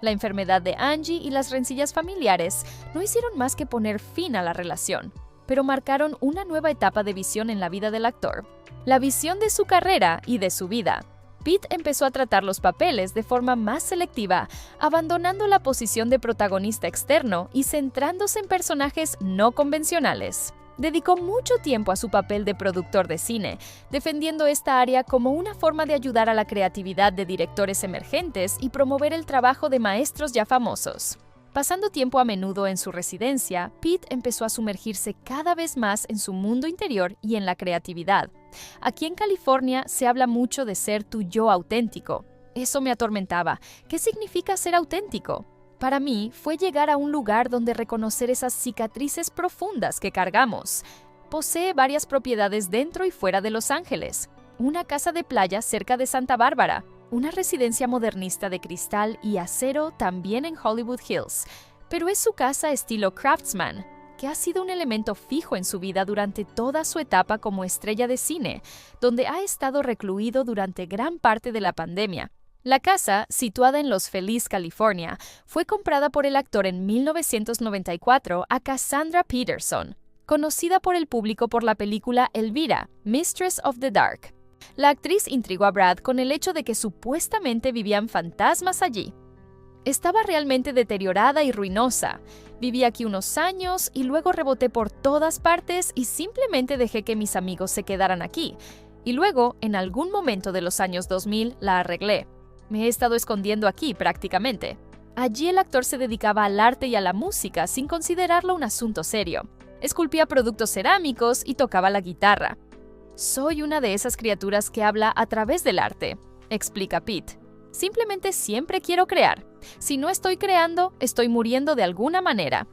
La enfermedad de Angie y las rencillas familiares no hicieron más que poner fin a la relación, pero marcaron una nueva etapa de visión en la vida del actor, la visión de su carrera y de su vida. Pitt empezó a tratar los papeles de forma más selectiva, abandonando la posición de protagonista externo y centrándose en personajes no convencionales. Dedicó mucho tiempo a su papel de productor de cine, defendiendo esta área como una forma de ayudar a la creatividad de directores emergentes y promover el trabajo de maestros ya famosos. Pasando tiempo a menudo en su residencia, Pitt empezó a sumergirse cada vez más en su mundo interior y en la creatividad. Aquí en California se habla mucho de ser tu yo auténtico. Eso me atormentaba. ¿Qué significa ser auténtico? Para mí fue llegar a un lugar donde reconocer esas cicatrices profundas que cargamos. Posee varias propiedades dentro y fuera de Los Ángeles, una casa de playa cerca de Santa Bárbara, una residencia modernista de cristal y acero también en Hollywood Hills. pero es su casa estilo Craftsman, que ha sido un elemento fijo en su vida durante toda su etapa como estrella de cine, donde ha estado recluido durante gran parte de la pandemia. La casa, situada en Los Feliz, California, fue comprada por el actor en 1994 a Cassandra Peterson, conocida por el público por la película Elvira, Mistress of the Dark. La actriz intrigó a Brad con el hecho de que supuestamente vivían fantasmas allí. Estaba realmente deteriorada y ruinosa. Viví aquí unos años y luego reboté por todas partes y simplemente dejé que mis amigos se quedaran aquí. Y luego, en algún momento de los años 2000, la arreglé. Me he estado escondiendo aquí prácticamente. Allí el actor se dedicaba al arte y a la música sin considerarlo un asunto serio. Esculpía productos cerámicos y tocaba la guitarra. Soy una de esas criaturas que habla a través del arte, explica Pete. Simplemente siempre quiero crear. Si no estoy creando, estoy muriendo de alguna manera.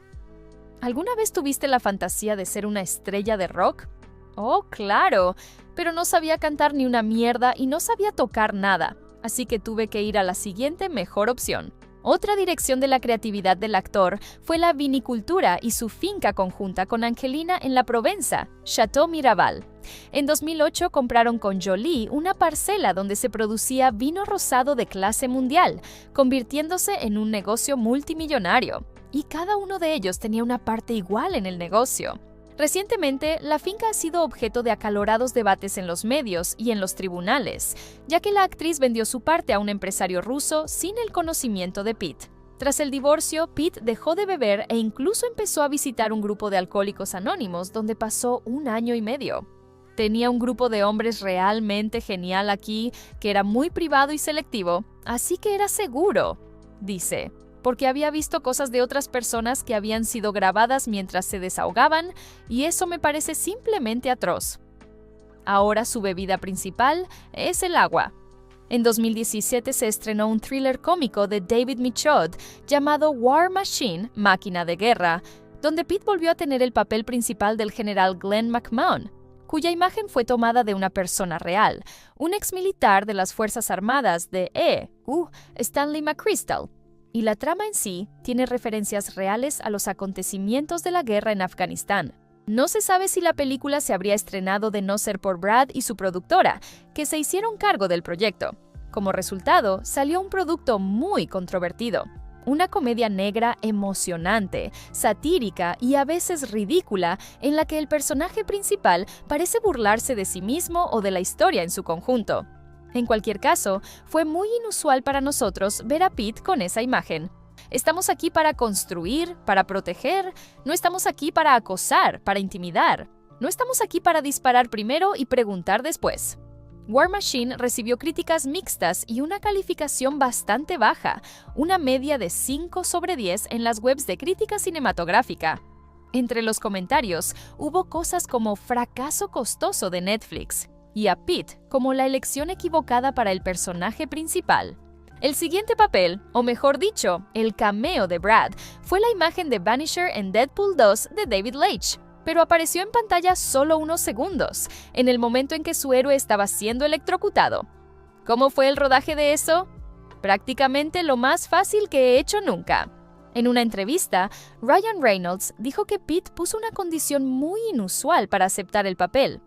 ¿Alguna vez tuviste la fantasía de ser una estrella de rock? Oh, claro, pero no sabía cantar ni una mierda y no sabía tocar nada. Así que tuve que ir a la siguiente mejor opción. Otra dirección de la creatividad del actor fue la vinicultura y su finca conjunta con Angelina en la Provenza, Chateau Miraval. En 2008 compraron con Jolie una parcela donde se producía vino rosado de clase mundial, convirtiéndose en un negocio multimillonario. Y cada uno de ellos tenía una parte igual en el negocio. Recientemente, la finca ha sido objeto de acalorados debates en los medios y en los tribunales, ya que la actriz vendió su parte a un empresario ruso sin el conocimiento de Pete. Tras el divorcio, Pete dejó de beber e incluso empezó a visitar un grupo de alcohólicos anónimos donde pasó 1 año y medio. Tenía un grupo de hombres realmente genial aquí, que era muy privado y selectivo, así que era seguro, dice, porque había visto cosas de otras personas que habían sido grabadas mientras se desahogaban, y eso me parece simplemente atroz. Ahora su bebida principal es el agua. En 2017 se estrenó un thriller cómico de David Michaud llamado War Machine, Máquina de Guerra, donde Pete volvió a tener el papel principal del general Glenn McMahon, cuya imagen fue tomada de una persona real, un exmilitar de las Fuerzas Armadas de Stanley McChrystal. Y la trama en sí tiene referencias reales a los acontecimientos de la guerra en Afganistán. No se sabe si la película se habría estrenado de no ser por Brad y su productora, que se hicieron cargo del proyecto. Como resultado, salió un producto muy controvertido. Una comedia negra emocionante, satírica y a veces ridícula, en la que el personaje principal parece burlarse de sí mismo o de la historia en su conjunto. En cualquier caso, fue muy inusual para nosotros ver a Pete con esa imagen. Estamos aquí para construir, para proteger, no estamos aquí para acosar, para intimidar. No estamos aquí para disparar primero y preguntar después. War Machine recibió críticas mixtas y una calificación bastante baja, una media de 5 sobre 10 en las webs de crítica cinematográfica. Entre los comentarios hubo cosas como fracaso costoso de Netflix y a Pete como la elección equivocada para el personaje principal. El siguiente papel, o mejor dicho, el cameo de Brad, fue la imagen de Vanisher en Deadpool 2 de David Leitch, pero apareció en pantalla solo unos segundos, en el momento en que su héroe estaba siendo electrocutado. ¿Cómo fue el rodaje de eso? Prácticamente lo más fácil que he hecho nunca. En una entrevista, Ryan Reynolds dijo que Pete puso una condición muy inusual para aceptar el papel.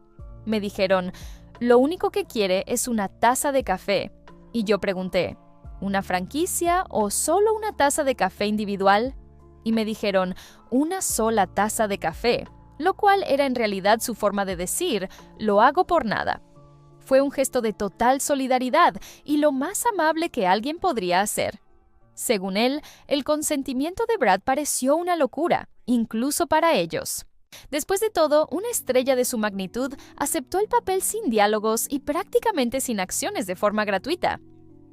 Me dijeron, lo único que quiere es una taza de café. Y yo pregunté, ¿una franquicia o solo una taza de café individual? Y me dijeron, una sola taza de café, lo cual era en realidad su forma de decir, lo hago por nada. Fue un gesto de total solidaridad y lo más amable que alguien podría hacer. Según él, el consentimiento de Brad pareció una locura, incluso para ellos. Después de todo, una estrella de su magnitud aceptó el papel sin diálogos y prácticamente sin acciones de forma gratuita.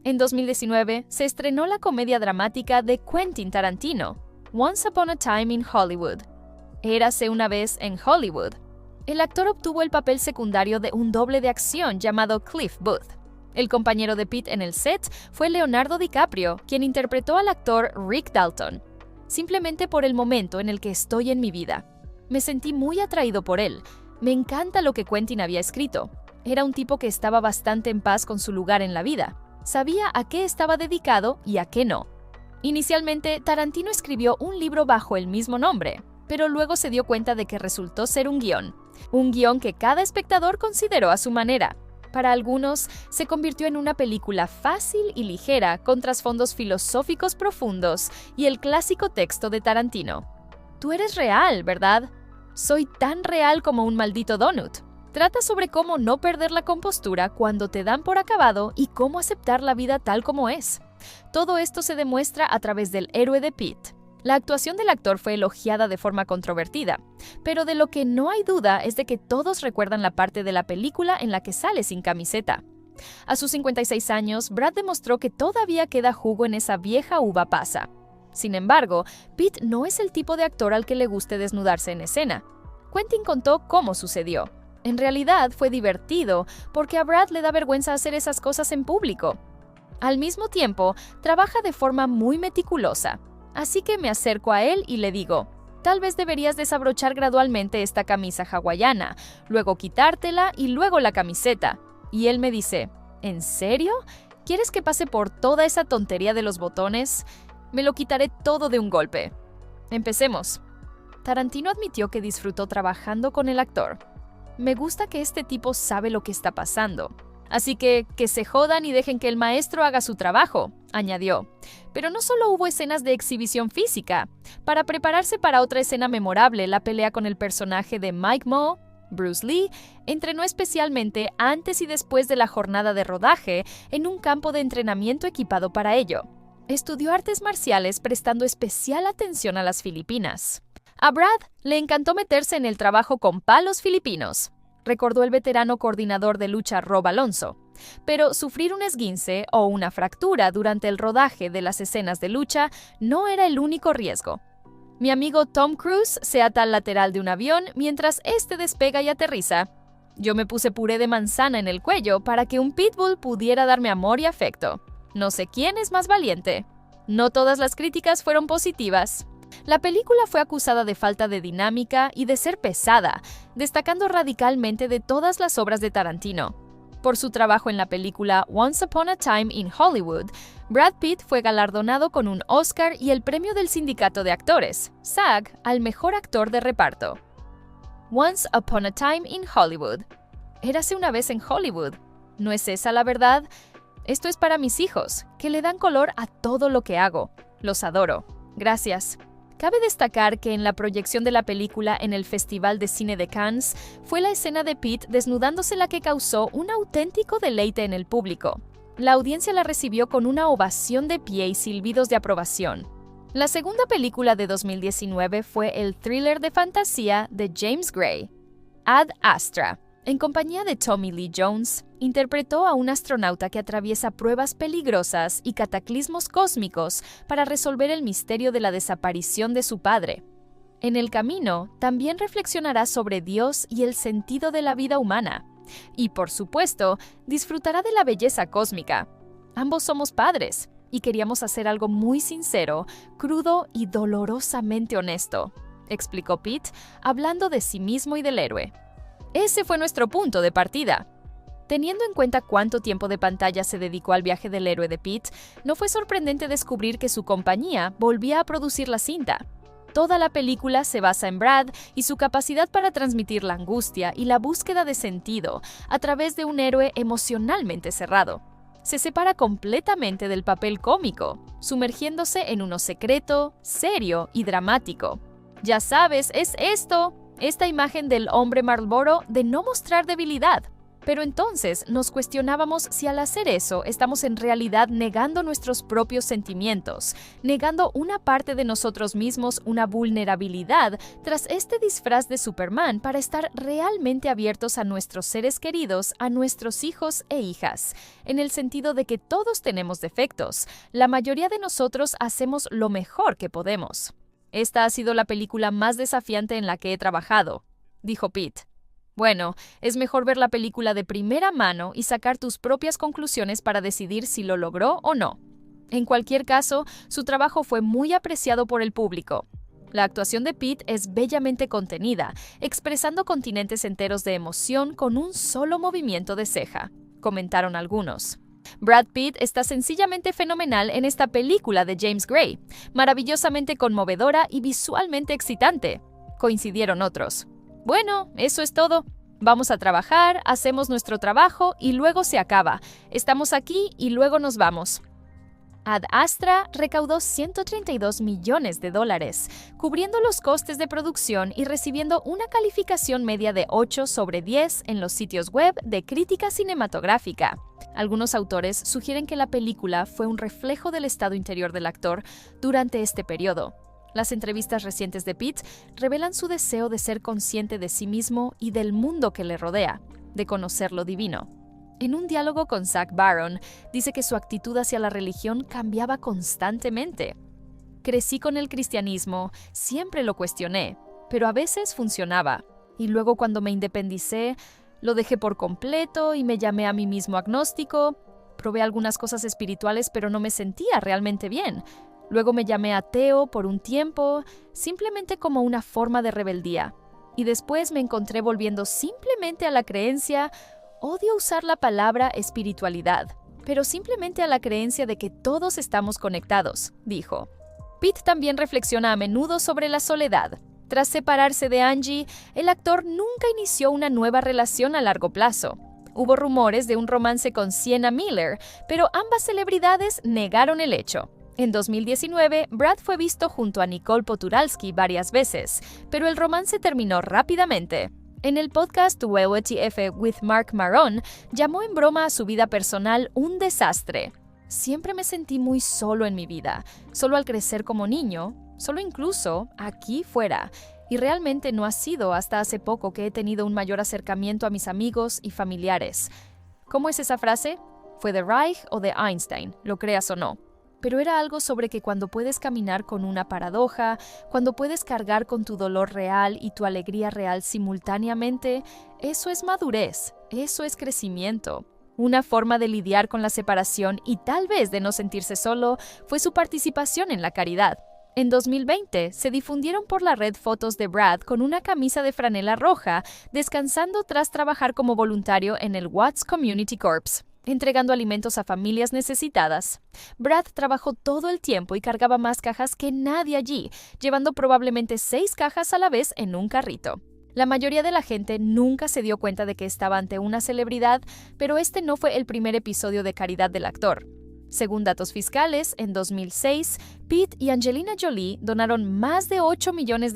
En 2019 se estrenó la comedia dramática de Quentin Tarantino, Once Upon a Time in Hollywood. Érase una vez en Hollywood. El actor obtuvo el papel secundario de un doble de acción llamado Cliff Booth. El compañero de Pete en el set fue Leonardo DiCaprio, quien interpretó al actor Rick Dalton. Simplemente por el momento en el que estoy en mi vida. Me sentí muy atraído por él. Me encanta lo que Quentin había escrito. Era un tipo que estaba bastante en paz con su lugar en la vida. Sabía a qué estaba dedicado y a qué no. Inicialmente, Tarantino escribió un libro bajo el mismo nombre, pero luego se dio cuenta de que resultó ser un guión que cada espectador consideró a su manera. Para algunos, se convirtió en una película fácil y ligera con trasfondos filosóficos profundos y el clásico texto de Tarantino. Tú eres real, ¿verdad? Soy tan real como un maldito donut. Trata sobre cómo no perder la compostura cuando te dan por acabado y cómo aceptar la vida tal como es. Todo esto se demuestra a través del héroe de Pete. La actuación del actor fue elogiada de forma controvertida, pero de lo que no hay duda es de que todos recuerdan la parte de la película en la que sale sin camiseta. A sus 56 años, Brad demostró que todavía queda jugo en esa vieja uva pasa. Sin embargo, Pete no es el tipo de actor al que le guste desnudarse en escena. Quentin contó cómo sucedió. En realidad fue divertido, porque a Brad le da vergüenza hacer esas cosas en público. Al mismo tiempo, trabaja de forma muy meticulosa, así que me acerco a él y le digo, tal vez deberías desabrochar gradualmente esta camisa hawaiana, luego quitártela y luego la camiseta. Y él me dice, ¿en serio? ¿Quieres que pase por toda esa tontería de los botones? Me lo quitaré todo de un golpe. Empecemos. Tarantino admitió que disfrutó trabajando con el actor. Me gusta que este tipo sabe lo que está pasando. Así que se jodan y dejen que el maestro haga su trabajo, añadió. Pero no solo hubo escenas de exhibición física. Para prepararse para otra escena memorable, la pelea con el personaje de Mike Moh, Bruce Lee, entrenó especialmente antes y después de la jornada de rodaje en un campo de entrenamiento equipado para ello. Estudió artes marciales prestando especial atención a las Filipinas. A Brad le encantó meterse en el trabajo con palos filipinos, recordó el veterano coordinador de lucha Rob Alonso. Pero sufrir un esguince o una fractura durante el rodaje de las escenas de lucha no era el único riesgo. Mi amigo Tom Cruise se ata al lateral de un avión mientras este despega y aterriza. Yo me puse puré de manzana en el cuello para que un pitbull pudiera darme amor y afecto. No sé quién es más valiente. No todas las críticas fueron positivas. La película fue acusada de falta de dinámica y de ser pesada, destacando radicalmente de todas las obras de Tarantino. Por su trabajo en la película Once Upon a Time in Hollywood, Brad Pitt fue galardonado con un Oscar y el premio del Sindicato de Actores, SAG, al mejor actor de reparto. Once Upon a Time in Hollywood. Érase una vez en Hollywood. ¿No es esa la verdad? Esto es para mis hijos, que le dan color a todo lo que hago. Los adoro. Gracias. Cabe destacar que en la proyección de la película en el Festival de Cine de Cannes, fue la escena de Pete desnudándose la que causó un auténtico deleite en el público. La audiencia la recibió con una ovación de pie y silbidos de aprobación. La segunda película de 2019 fue el thriller de fantasía de James Gray, Ad Astra. En compañía de Tommy Lee Jones, interpretó a un astronauta que atraviesa pruebas peligrosas y cataclismos cósmicos para resolver el misterio de la desaparición de su padre. En el camino, también reflexionará sobre Dios y el sentido de la vida humana. Y, por supuesto, disfrutará de la belleza cósmica. Ambos somos padres, y queríamos hacer algo muy sincero, crudo y dolorosamente honesto, explicó Pete, hablando de sí mismo y del héroe. Ese fue nuestro punto de partida. Teniendo en cuenta cuánto tiempo de pantalla se dedicó al viaje del héroe de Pete, no fue sorprendente descubrir que su compañía volvía a producir la cinta. Toda la película se basa en Brad y su capacidad para transmitir la angustia y la búsqueda de sentido a través de un héroe emocionalmente cerrado. Se separa completamente del papel cómico, sumergiéndose en uno secreto, serio y dramático. Ya sabes, es esta imagen del hombre Marlboro de no mostrar debilidad. Pero entonces nos cuestionábamos si al hacer eso estamos en realidad negando nuestros propios sentimientos, negando una parte de nosotros mismos, una vulnerabilidad tras este disfraz de Superman para estar realmente abiertos a nuestros seres queridos, a nuestros hijos e hijas, en el sentido de que todos tenemos defectos. La mayoría de nosotros hacemos lo mejor que podemos. Esta ha sido la película más desafiante en la que he trabajado, dijo Pete. Bueno, es mejor ver la película de primera mano y sacar tus propias conclusiones para decidir si lo logró o no. En cualquier caso, su trabajo fue muy apreciado por el público. La actuación de Pete es bellamente contenida, expresando continentes enteros de emoción con un solo movimiento de ceja, comentaron algunos. Brad Pitt está sencillamente fenomenal en esta película de James Gray, maravillosamente conmovedora y visualmente excitante. Coincidieron otros. Bueno, eso es todo. Vamos a trabajar, hacemos nuestro trabajo y luego se acaba. Estamos aquí y luego nos vamos. Ad Astra recaudó $132 millones, cubriendo los costes de producción y recibiendo una calificación media de 8/10 en los sitios web de crítica cinematográfica. Algunos autores sugieren que la película fue un reflejo del estado interior del actor durante este periodo. Las entrevistas recientes de Pitt revelan su deseo de ser consciente de sí mismo y del mundo que le rodea, de conocer lo divino. En un diálogo con Zach Baron, dice que su actitud hacia la religión cambiaba constantemente. Crecí con el cristianismo, siempre lo cuestioné, pero a veces funcionaba. Y luego cuando me independicé, lo dejé por completo y me llamé a mí mismo agnóstico. Probé algunas cosas espirituales, pero no me sentía realmente bien. Luego me llamé ateo por un tiempo, simplemente como una forma de rebeldía. Y después me encontré volviendo simplemente a la creencia. Odio usar la palabra espiritualidad, pero simplemente a la creencia de que todos estamos conectados, dijo. Pitt también reflexiona a menudo sobre la soledad. Tras separarse de Angie, el actor nunca inició una nueva relación a largo plazo. Hubo rumores de un romance con Sienna Miller, pero ambas celebridades negaron el hecho. En 2019, Brad fue visto junto a Nicole Poturalski varias veces, pero el romance terminó rápidamente. En el podcast WTF with Mark Maron, llamó en broma a su vida personal un desastre. Siempre me sentí muy solo en mi vida, solo al crecer como niño, solo incluso aquí fuera. Y realmente no ha sido hasta hace poco que he tenido un mayor acercamiento a mis amigos y familiares. ¿Cómo es esa frase? ¿Fue de Reich o de Einstein, lo creas o no? Pero era algo sobre que cuando puedes caminar con una paradoja, cuando puedes cargar con tu dolor real y tu alegría real simultáneamente, eso es madurez, eso es crecimiento. Una forma de lidiar con la separación y tal vez de no sentirse solo fue su participación en la caridad. En 2020 se difundieron por la red fotos de Brad con una camisa de franela roja, descansando tras trabajar como voluntario en el Watts Community Corps, entregando alimentos a familias necesitadas. Brad trabajó todo el tiempo y cargaba más cajas que nadie allí, llevando probablemente 6 cajas a la vez en un carrito. La mayoría de la gente nunca se dio cuenta de que estaba ante una celebridad, pero este no fue el primer episodio de caridad del actor. Según datos fiscales, en 2006, Pitt y Angelina Jolie donaron más de $8 millones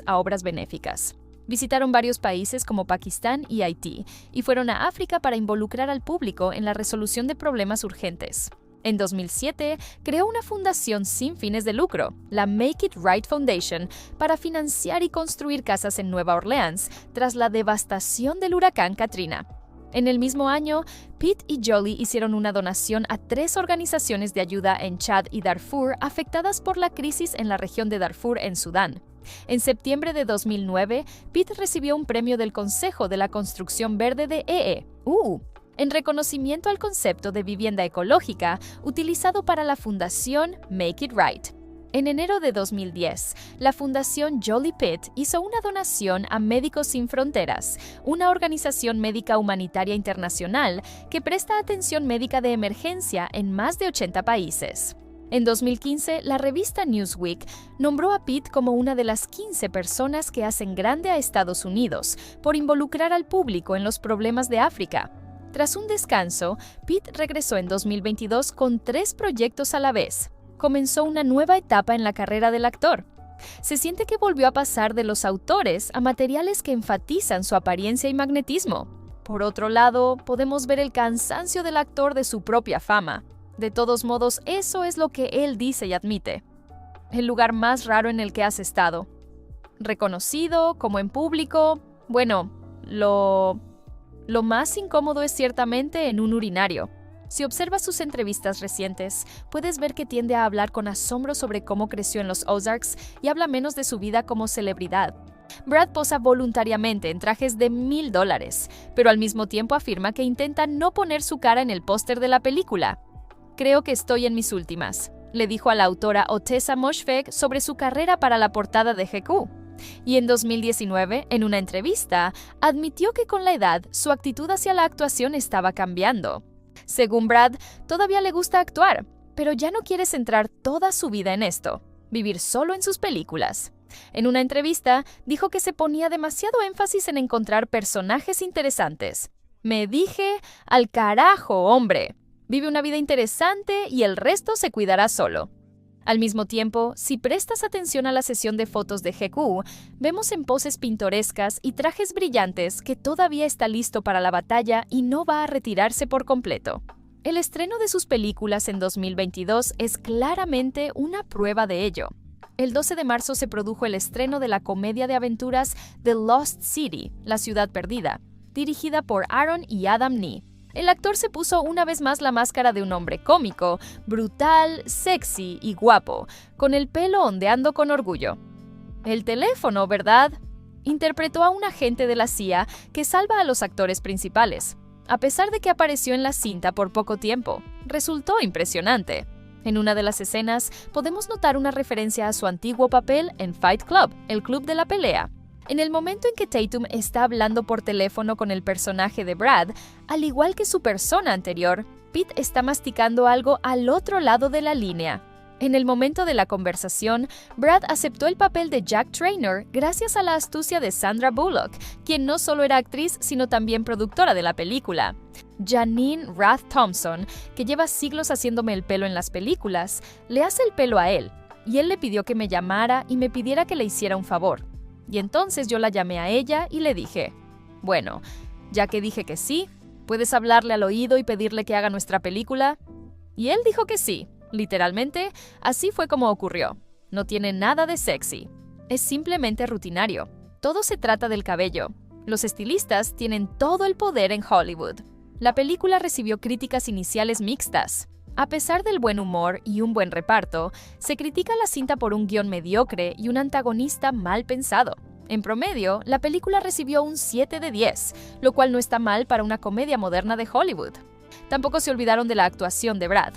a obras benéficas. Visitaron varios países como Pakistán y Haití, y fueron a África para involucrar al público en la resolución de problemas urgentes. En 2007, creó una fundación sin fines de lucro, la Make It Right Foundation, para financiar y construir casas en Nueva Orleans tras la devastación del huracán Katrina. En el mismo año, Pitt y Jolie hicieron una donación a 3 organizaciones de ayuda en Chad y Darfur afectadas por la crisis en la región de Darfur en Sudán. En septiembre de 2009, Pitt recibió un premio del Consejo de la Construcción Verde de EU, en reconocimiento al concepto de vivienda ecológica utilizado para la fundación Make It Right. En enero de 2010, la Fundación Jolie Pitt hizo una donación a Médicos Sin Fronteras, una organización médica humanitaria internacional que presta atención médica de emergencia en más de 80 países. En 2015, la revista Newsweek nombró a Pitt como una de las 15 personas que hacen grande a Estados Unidos por involucrar al público en los problemas de África. Tras un descanso, Pitt regresó en 2022 con 3 proyectos a la vez. Comenzó una nueva etapa en la carrera del actor. Se siente que volvió a pasar de los autores a materiales que enfatizan su apariencia y magnetismo. Por otro lado, podemos ver el cansancio del actor de su propia fama. De todos modos, eso es lo que él dice y admite. El lugar más raro en el que has estado. Reconocido, como en público, bueno, lo más incómodo es ciertamente en un urinario. Si observas sus entrevistas recientes, puedes ver que tiende a hablar con asombro sobre cómo creció en los Ozarks y habla menos de su vida como celebridad. Brad posa voluntariamente en trajes de $1,000, pero al mismo tiempo afirma que intenta no poner su cara en el póster de la película. Creo que estoy en mis últimas, le dijo a la autora Otessa Moshfegh sobre su carrera para la portada de GQ. Y en 2019, en una entrevista, admitió que con la edad su actitud hacia la actuación estaba cambiando. Según Brad, todavía le gusta actuar, pero ya no quiere centrar toda su vida en esto, vivir solo en sus películas. En una entrevista, dijo que se ponía demasiado énfasis en encontrar personajes interesantes. Me dije, al carajo, hombre. Vive una vida interesante y el resto se cuidará solo. Al mismo tiempo, si prestas atención a la sesión de fotos de GQ, vemos en poses pintorescas y trajes brillantes que todavía está listo para la batalla y no va a retirarse por completo. El estreno de sus películas en 2022 es claramente una prueba de ello. El 12 de marzo se produjo el estreno de la comedia de aventuras The Lost City, La Ciudad Perdida, dirigida por Aaron y Adam Nee. El actor se puso una vez más la máscara de un hombre cómico, brutal, sexy y guapo, con el pelo ondeando con orgullo. El teléfono, ¿verdad? Interpretó a un agente de la CIA que salva a los actores principales. A pesar de que apareció en la cinta por poco tiempo, resultó impresionante. En una de las escenas podemos notar una referencia a su antiguo papel en Fight Club, el club de la pelea. En el momento en que Tatum está hablando por teléfono con el personaje de Brad, al igual que su persona anterior, Pete está masticando algo al otro lado de la línea. En el momento de la conversación, Brad aceptó el papel de Jack Traynor gracias a la astucia de Sandra Bullock, quien no solo era actriz, sino también productora de la película. Janine Rath Thompson, que lleva siglos haciéndome el pelo en las películas, le hace el pelo a él, y él le pidió que me llamara y me pidiera que le hiciera un favor. Y entonces yo la llamé a ella y le dije, bueno, ya que dije que sí, ¿puedes hablarle al oído y pedirle que haga nuestra película? Y él dijo que sí. Literalmente, así fue como ocurrió. No tiene nada de sexy. Es simplemente rutinario. Todo se trata del cabello. Los estilistas tienen todo el poder en Hollywood. La película recibió críticas iniciales mixtas. A pesar del buen humor y un buen reparto, se critica la cinta por un guión mediocre y un antagonista mal pensado. En promedio, la película recibió un 7 de 10, lo cual no está mal para una comedia moderna de Hollywood. Tampoco se olvidaron de la actuación de Brad.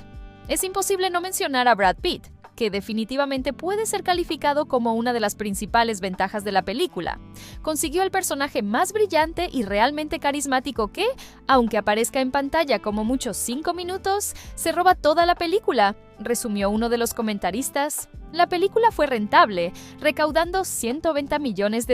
Es imposible no mencionar a Brad Pitt, que definitivamente puede ser calificado como una de las principales ventajas de la película. Consiguió el personaje más brillante y realmente carismático que, aunque aparezca en pantalla como mucho 5 minutos, se roba toda la película, resumió uno de los comentaristas. La película fue rentable, recaudando $120 millones.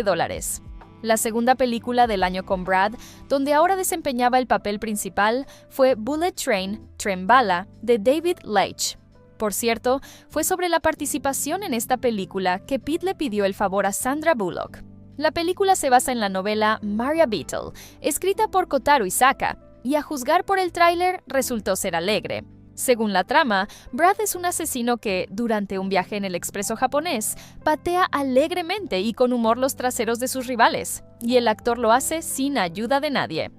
La segunda película del año con Brad, donde ahora desempeñaba el papel principal, fue Bullet Train, Tren Bala, de David Leitch. Por cierto, fue sobre la participación en esta película que Pete le pidió el favor a Sandra Bullock. La película se basa en la novela Maria Beetle, escrita por Kotaro Isaka, y a juzgar por el tráiler resultó ser alegre. Según la trama, Brad es un asesino que, durante un viaje en el expreso japonés, patea alegremente y con humor los traseros de sus rivales, y el actor lo hace sin ayuda de nadie.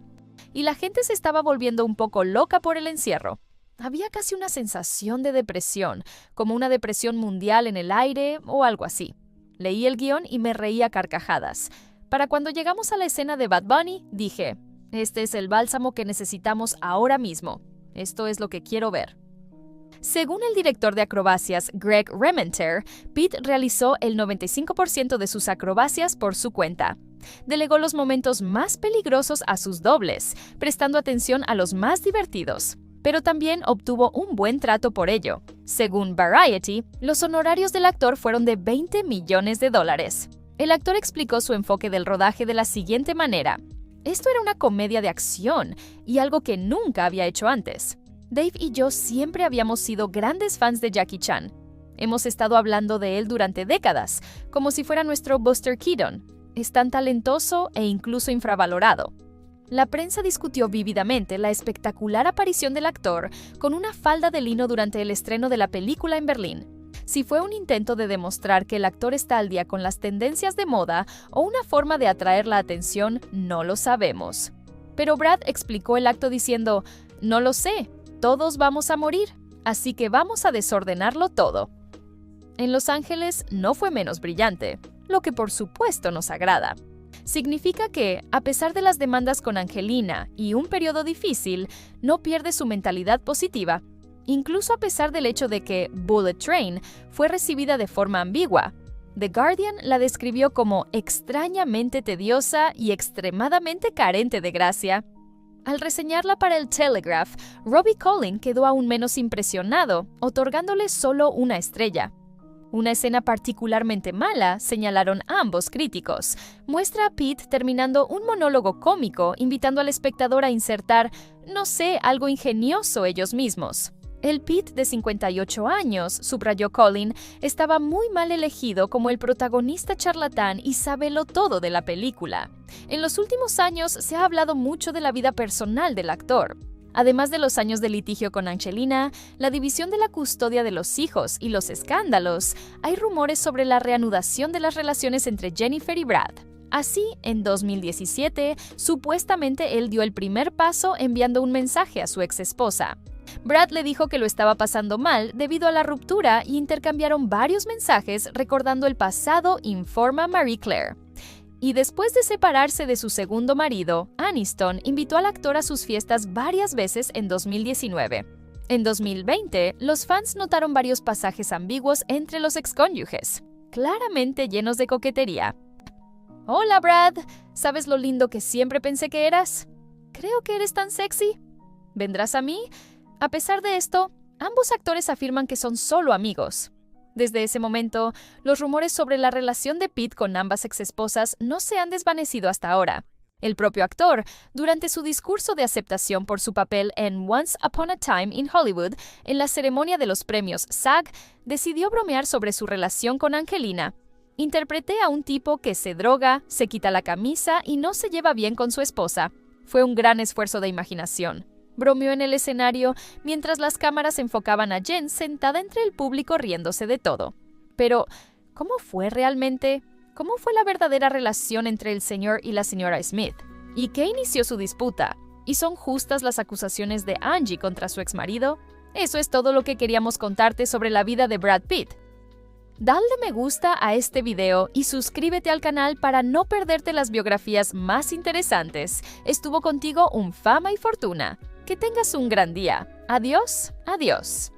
Y la gente se estaba volviendo un poco loca por el encierro. Había casi una sensación de depresión, como una depresión mundial en el aire o algo así. Leí el guión y me reí a carcajadas. Para cuando llegamos a la escena de Bad Bunny, dije, este es el bálsamo que necesitamos ahora mismo. Esto es lo que quiero ver. Según el director de acrobacias Greg Rementer, Pete realizó el 95% de sus acrobacias por su cuenta. Delegó los momentos más peligrosos a sus dobles, prestando atención a los más divertidos. Pero también obtuvo un buen trato por ello. Según Variety, los honorarios del actor fueron de $20 millones. El actor explicó su enfoque del rodaje de la siguiente manera. Esto era una comedia de acción y algo que nunca había hecho antes. Dave y yo siempre habíamos sido grandes fans de Jackie Chan. Hemos estado hablando de él durante décadas, como si fuera nuestro Buster Keaton. Es tan talentoso e incluso infravalorado. La prensa discutió vívidamente la espectacular aparición del actor con una falda de lino durante el estreno de la película en Berlín. Si fue un intento de demostrar que el actor está al día con las tendencias de moda o una forma de atraer la atención, no lo sabemos. Pero Brad explicó el acto diciendo, no lo sé, todos vamos a morir, así que vamos a desordenarlo todo. En Los Ángeles no fue menos brillante, lo que por supuesto nos agrada. Significa que, a pesar de las demandas con Angelina y un periodo difícil, no pierde su mentalidad positiva, incluso a pesar del hecho de que Bullet Train fue recibida de forma ambigua. The Guardian la describió como extrañamente tediosa y extremadamente carente de gracia. Al reseñarla para el Telegraph, Robbie Collin quedó aún menos impresionado, otorgándole solo una estrella. Una escena particularmente mala, señalaron ambos críticos. Muestra a Pete terminando un monólogo cómico, invitando al espectador a insertar, no sé, algo ingenioso ellos mismos. El Pete de 58 años, subrayó Collin, estaba muy mal elegido como el protagonista charlatán y sábelo todo de la película. En los últimos años se ha hablado mucho de la vida personal del actor. Además de los años de litigio con Angelina, la división de la custodia de los hijos y los escándalos, hay rumores sobre la reanudación de las relaciones entre Jennifer y Brad. Así, en 2017, supuestamente él dio el primer paso enviando un mensaje a su exesposa. Brad le dijo que lo estaba pasando mal debido a la ruptura y intercambiaron varios mensajes recordando el pasado, informa Marie Claire. Y después de separarse de su segundo marido, Aniston invitó al actor a sus fiestas varias veces en 2019. En 2020, los fans notaron varios pasajes ambiguos entre los excónyuges, claramente llenos de coquetería. Hola, Brad. ¿Sabes lo lindo que siempre pensé que eras? Creo que eres tan sexy. ¿Vendrás a mí? A pesar de esto, ambos actores afirman que son solo amigos. Desde ese momento, los rumores sobre la relación de Pete con ambas exesposas no se han desvanecido hasta ahora. El propio actor, durante su discurso de aceptación por su papel en Once Upon a Time in Hollywood, en la ceremonia de los premios SAG, decidió bromear sobre su relación con Angelina. Interpreté a un tipo que se droga, se quita la camisa y no se lleva bien con su esposa. Fue un gran esfuerzo de imaginación. Bromeó en el escenario mientras las cámaras enfocaban a Jen sentada entre el público riéndose de todo. Pero, ¿cómo fue realmente? ¿Cómo fue la verdadera relación entre el señor y la señora Smith? ¿Y qué inició su disputa? ¿Y son justas las acusaciones de Angie contra su exmarido? Eso es todo lo que queríamos contarte sobre la vida de Brad Pitt. Dale me gusta a este video y suscríbete al canal para no perderte las biografías más interesantes. Estuvo contigo un Fama y Fortuna. Que tengas un gran día. Adiós, adiós.